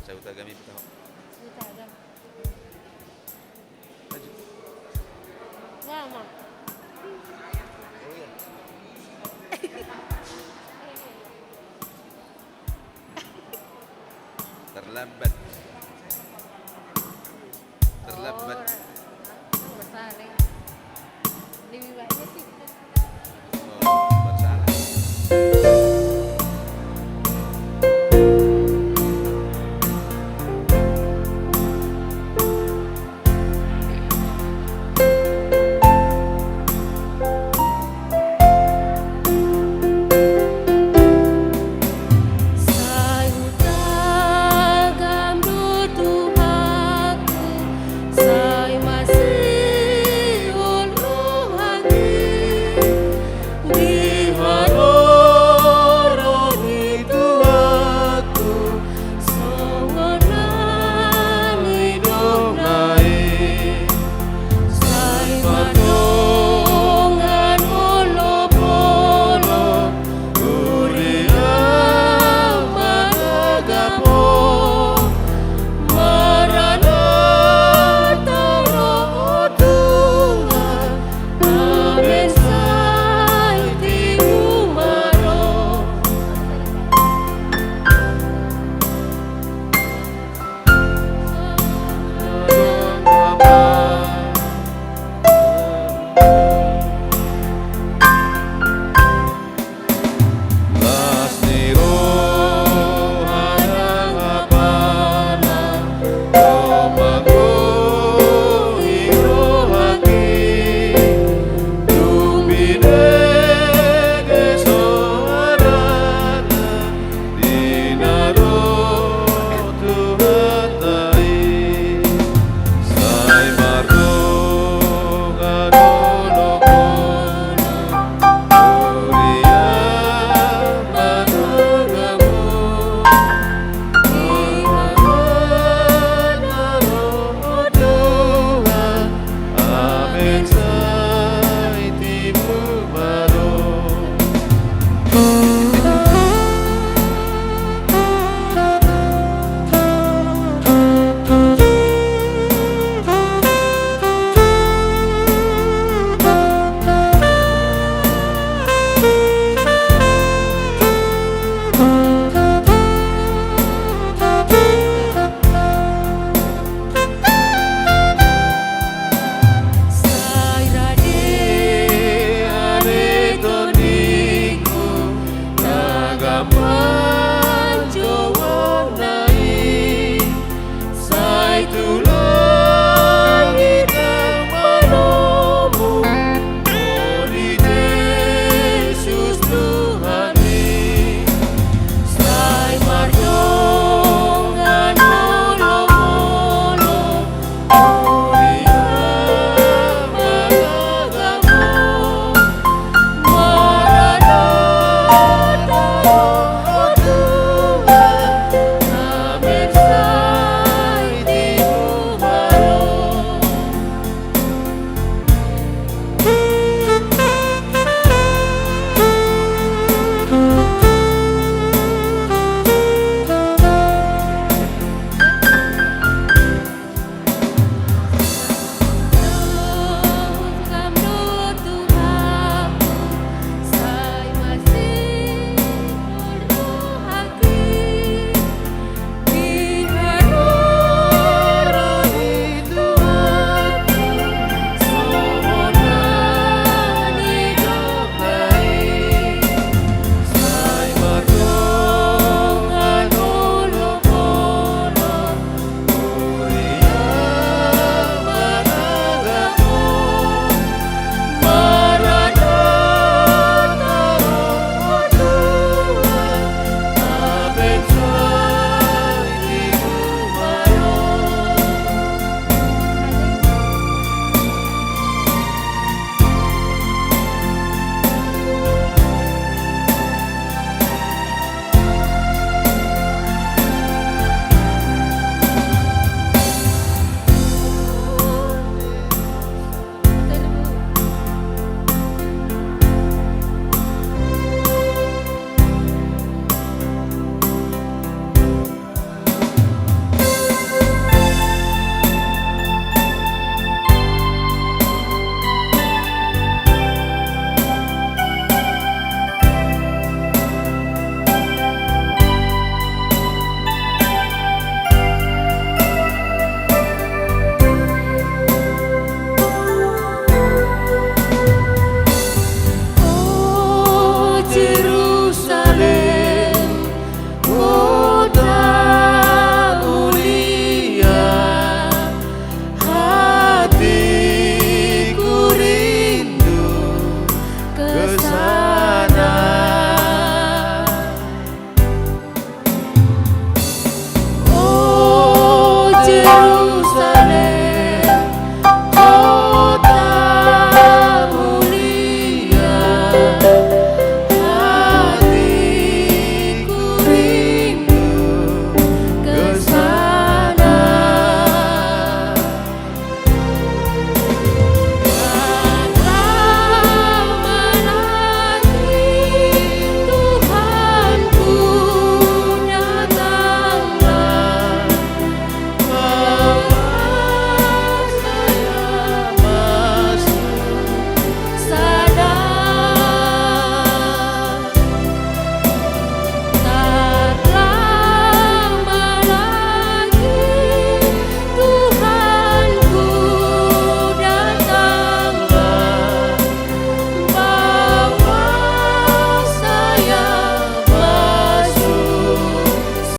[SPEAKER 3] Saya utagami tahu.
[SPEAKER 4] Mama.
[SPEAKER 3] Terlambat. Terlambat.